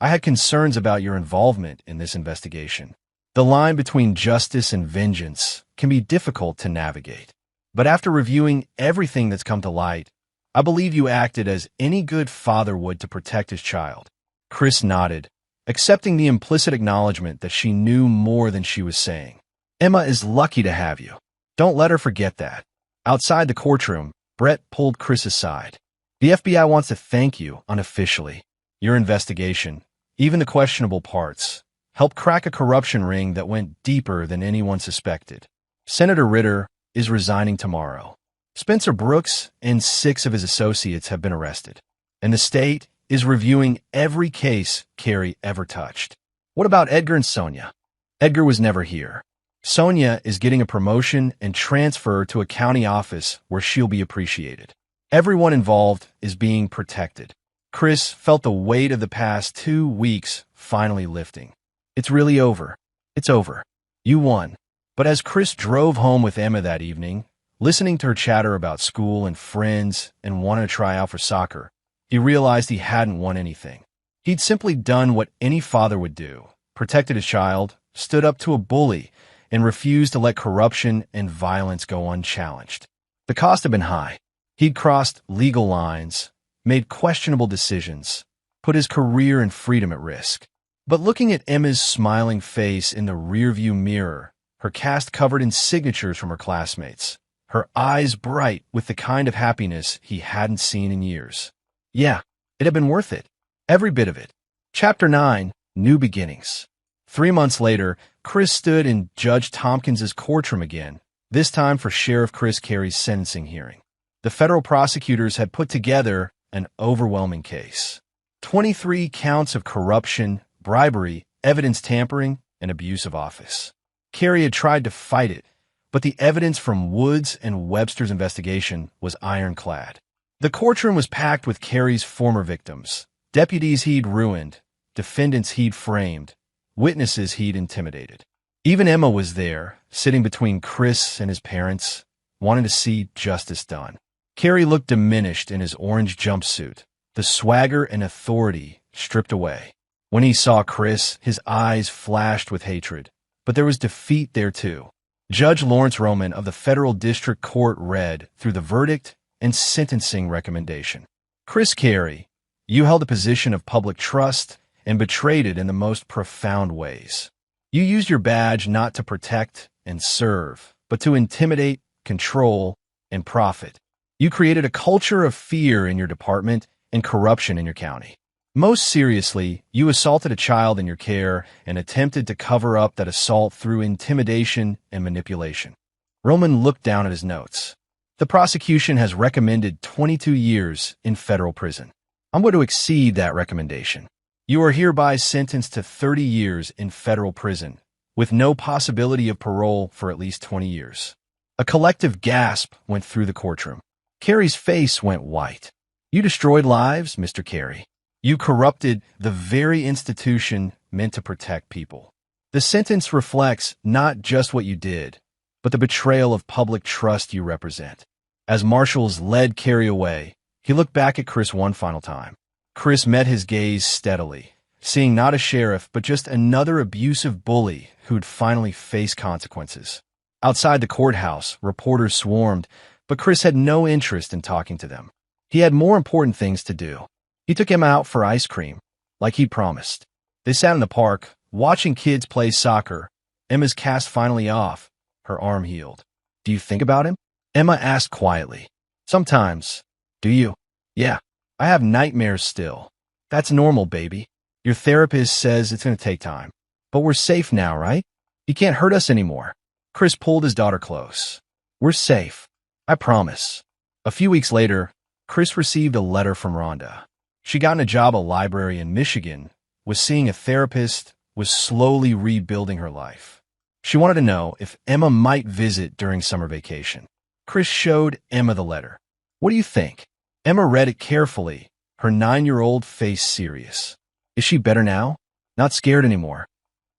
I had concerns about your involvement in this investigation. The line between justice and vengeance can be difficult to navigate. But after reviewing everything that's come to light, I believe you acted as any good father would to protect his child. Chris nodded, accepting the implicit acknowledgement that she knew more than she was saying. Emma is lucky to have you. Don't let her forget that. Outside the courtroom, Brett pulled Chris aside. The FBI wants to thank you unofficially. Your investigation, even the questionable parts, helped crack a corruption ring that went deeper than anyone suspected. Senator Ritter is resigning tomorrow. Spencer Brooks and 6 of his associates have been arrested, and the state is reviewing every case Carrie ever touched. What about Edgar and Sonia? Edgar was never here. Sonia is getting a promotion and transfer to a county office where she'll be appreciated. Everyone involved is being protected. Chris felt the weight of the past 2 weeks finally lifting. It's really over. It's over. You won. But as Chris drove home with Emma that evening, listening to her chatter about school and friends and wanting to try out for soccer, he realized he hadn't won anything. He'd simply done what any father would do, protected his child, stood up to a bully, and refused to let corruption and violence go unchallenged. The cost had been high. He'd crossed legal lines, made questionable decisions, put his career and freedom at risk. But looking at Emma's smiling face in the rearview mirror, her cast covered in signatures from her classmates, her eyes bright with the kind of happiness he hadn't seen in years. Yeah, it had been worth it. Every bit of it. Chapter 9, New Beginnings. 3 months later, Chris stood in Judge Tompkins' courtroom again, this time for Sheriff Chris Carey's sentencing hearing. The federal prosecutors had put together an overwhelming case. 23 counts of corruption, bribery, evidence tampering, and abuse of office. Carey had tried to fight it, but the evidence from Woods and Webster's investigation was ironclad. The courtroom was packed with Carey's former victims, deputies he'd ruined, defendants he'd framed, witnesses he'd intimidated. Even Emma was there, sitting between Chris and his parents, wanting to see justice done. Carey looked diminished in his orange jumpsuit, the swagger and authority stripped away. When he saw Chris, his eyes flashed with hatred, but there was defeat there too. Judge Lawrence Roman of the Federal District Court read through the verdict and sentencing recommendation. Chris Carey, you held a position of public trust and betrayed it in the most profound ways. You used your badge not to protect and serve, but to intimidate, control, and profit. You created a culture of fear in your department and corruption in your county. Most seriously, you assaulted a child in your care and attempted to cover up that assault through intimidation and manipulation. Roman looked down at his notes. The prosecution has recommended 22 years in federal prison. I'm going to exceed that recommendation. You are hereby sentenced to 30 years in federal prison, with no possibility of parole for at least 20 years. A collective gasp went through the courtroom. Carey's face went white. You destroyed lives, Mr. Carey. You corrupted the very institution meant to protect people. The sentence reflects not just what you did, but the betrayal of public trust you represent. As marshals led Carey away, he looked back at Chris one final time. Chris met his gaze steadily, seeing not a sheriff, but just another abusive bully who'd finally face consequences. Outside the courthouse, reporters swarmed, but Chris had no interest in talking to them. He had more important things to do. He took Emma out for ice cream, like he'd promised. They sat in the park, watching kids play soccer. Emma's cast finally off, her arm healed. Do you think about him? Emma asked quietly. Sometimes. Do you? Yeah, I have nightmares still. That's normal, baby. Your therapist says it's going to take time. But we're safe now, right? He can't hurt us anymore. Chris pulled his daughter close. We're safe. I promise. A few weeks later, Chris received a letter from Rhonda. She got a job at a library in Michigan, was seeing a therapist, was slowly rebuilding her life. She wanted to know if Emma might visit during summer vacation. Chris showed Emma the letter. What do you think? Emma read it carefully, her 9-year-old face serious. Is she better now? Not scared anymore.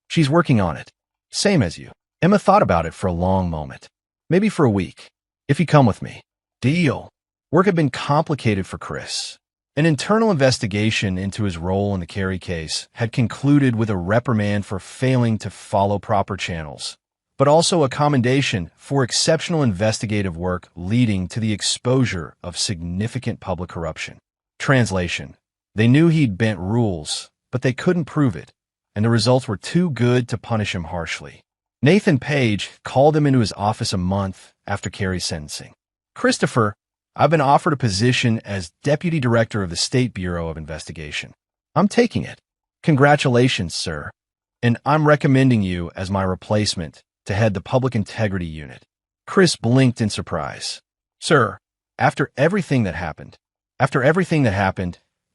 She's working on it. Same as you. Emma thought about it for a long moment. Maybe for a week. If you come with me. Deal. Work had been complicated for Chris. An internal investigation into his role in the Carey case had concluded with a reprimand for failing to follow proper channels, but also a commendation for exceptional investigative work leading to the exposure of significant public corruption. Translation: they knew he'd bent rules, but they couldn't prove it, and the results were too good to punish him harshly. Nathan Page called him into his office a month after Carey's sentencing. Christopher, I've been offered a position as Deputy Director of the State Bureau of Investigation. I'm taking it. Congratulations, sir. And I'm recommending you as my replacement to head the Public Integrity Unit. Chris blinked in surprise. Sir, after everything that happened,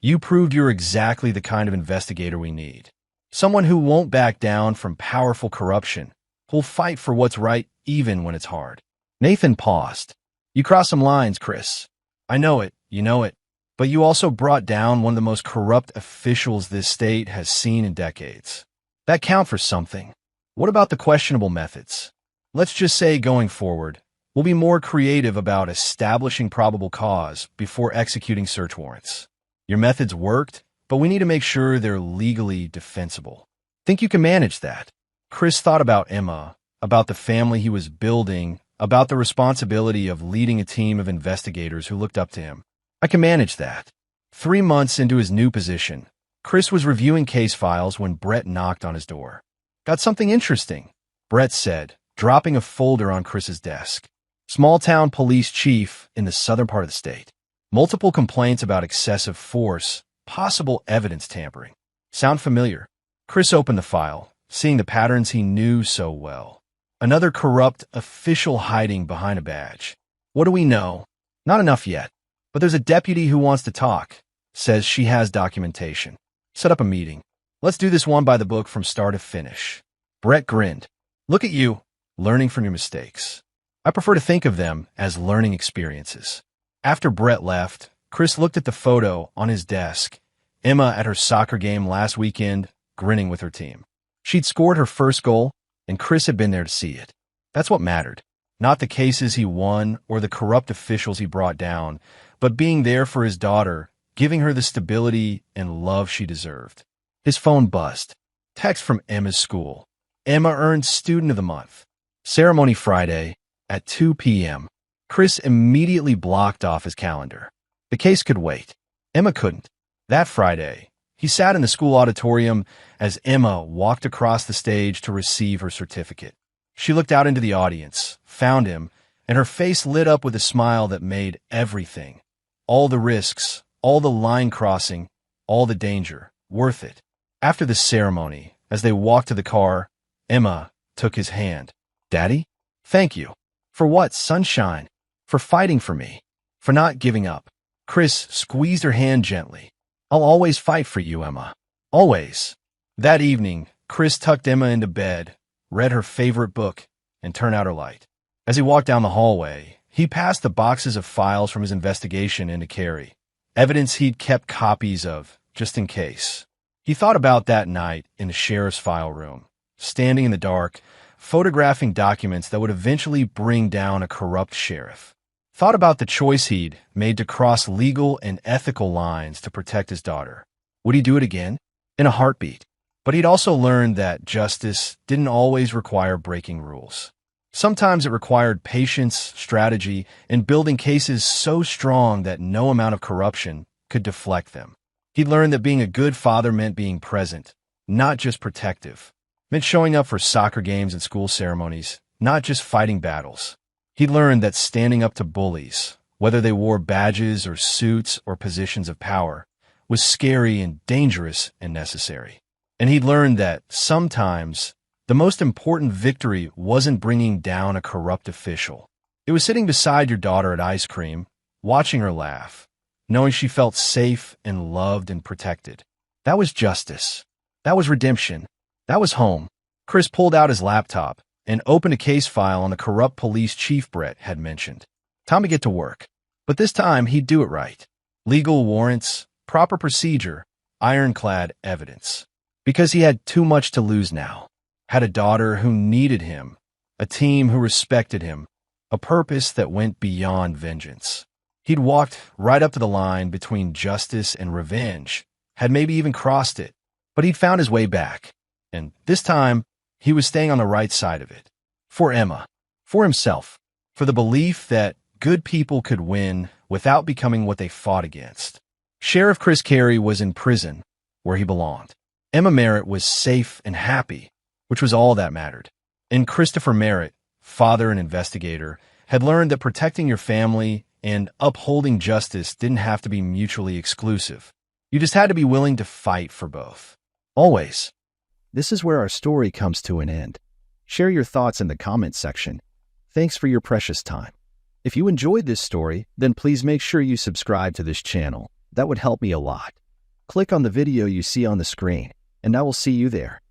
you proved you're exactly the kind of investigator we need. Someone who won't back down from powerful corruption, who'll fight for what's right even when it's hard. Nathan paused. You crossed some lines, Chris. I know it, you know it. But you also brought down one of the most corrupt officials this state has seen in decades. That count for something. What about the questionable methods? Let's just say going forward, we'll be more creative about establishing probable cause before executing search warrants. Your methods worked, but we need to make sure they're legally defensible. Think you can manage that? Chris thought about Emma, about the family he was building, about the responsibility of leading a team of investigators who looked up to him. I can manage that. 3 months into his new position, Chris was reviewing case files when Brett knocked on his door. Got something interesting, Brett said, dropping a folder on Chris's desk. Small-town police chief in the southern part of the state. Multiple complaints about excessive force, possible evidence tampering. Sound familiar? Chris opened the file, seeing the patterns he knew so well. Another corrupt official hiding behind a badge. What do we know? Not enough yet. But there's a deputy who wants to talk. Says she has documentation. Set up a meeting. Let's do this one by the book from start to finish. Brett grinned. Look at you, learning from your mistakes. I prefer to think of them as learning experiences. After Brett left, Chris looked at the photo on his desk. Emma at her soccer game last weekend, grinning with her team. She'd scored her first goal, and Chris had been there to see it. That's what mattered. Not the cases he won or the corrupt officials he brought down, but being there for his daughter, giving her the stability and love she deserved. His phone buzzed. Text from Emma's school. Emma earned Student of the Month. Ceremony Friday at 2 p.m. Chris immediately blocked off his calendar. The case could wait. Emma couldn't. That Friday, he sat in the school auditorium as Emma walked across the stage to receive her certificate. She looked out into the audience, found him, and her face lit up with a smile that made everything, all the risks, all the line crossing, all the danger, worth it. After the ceremony, as they walked to the car, Emma took his hand. Daddy? Thank you. For what, sunshine? For fighting for me. For not giving up. Chris squeezed her hand gently. I'll always fight for you, Emma. Always. That evening, Chris tucked Emma into bed, read her favorite book, and turned out her light. As he walked down the hallway, he passed the boxes of files from his investigation into Carey, evidence he'd kept copies of, just in case. He thought about that night in the sheriff's file room, standing in the dark, photographing documents that would eventually bring down a corrupt sheriff. Thought about the choice he'd made to cross legal and ethical lines to protect his daughter. Would he do it again? In a heartbeat. But he'd also learned that justice didn't always require breaking rules. Sometimes it required patience, strategy, and building cases so strong that no amount of corruption could deflect them. He'd learned that being a good father meant being present, not just protective. Meant showing up for soccer games and school ceremonies, not just fighting battles. He learned that standing up to bullies, whether they wore badges or suits or positions of power, was scary and dangerous and necessary. And he'd learned that sometimes the most important victory wasn't bringing down a corrupt official. It was sitting beside your daughter at ice cream, watching her laugh, knowing she felt safe and loved and protected. That was justice. That was redemption. That was home. Chris pulled out his laptop and opened a case file on the corrupt police chief Brett had mentioned. Time to get to work. But this time, he'd do it right. Legal warrants, proper procedure, ironclad evidence. Because he had too much to lose now. Had a daughter who needed him, a team who respected him, a purpose that went beyond vengeance. He'd walked right up to the line between justice and revenge, had maybe even crossed it, but he'd found his way back. And this time, he was staying on the right side of it. For Emma, for himself, for the belief that good people could win without becoming what they fought against. Sheriff Chris Carey was in prison, where he belonged. Emma Merritt was safe and happy, which was all that mattered. And Christopher Merritt, father and investigator, had learned that protecting your family and upholding justice didn't have to be mutually exclusive. You just had to be willing to fight for both. Always. This is where our story comes to an end. Share your thoughts in the comments section. Thanks for your precious time. If you enjoyed this story, then please make sure you subscribe to this channel. That would help me a lot. Click on the video you see on the screen, and I will see you there.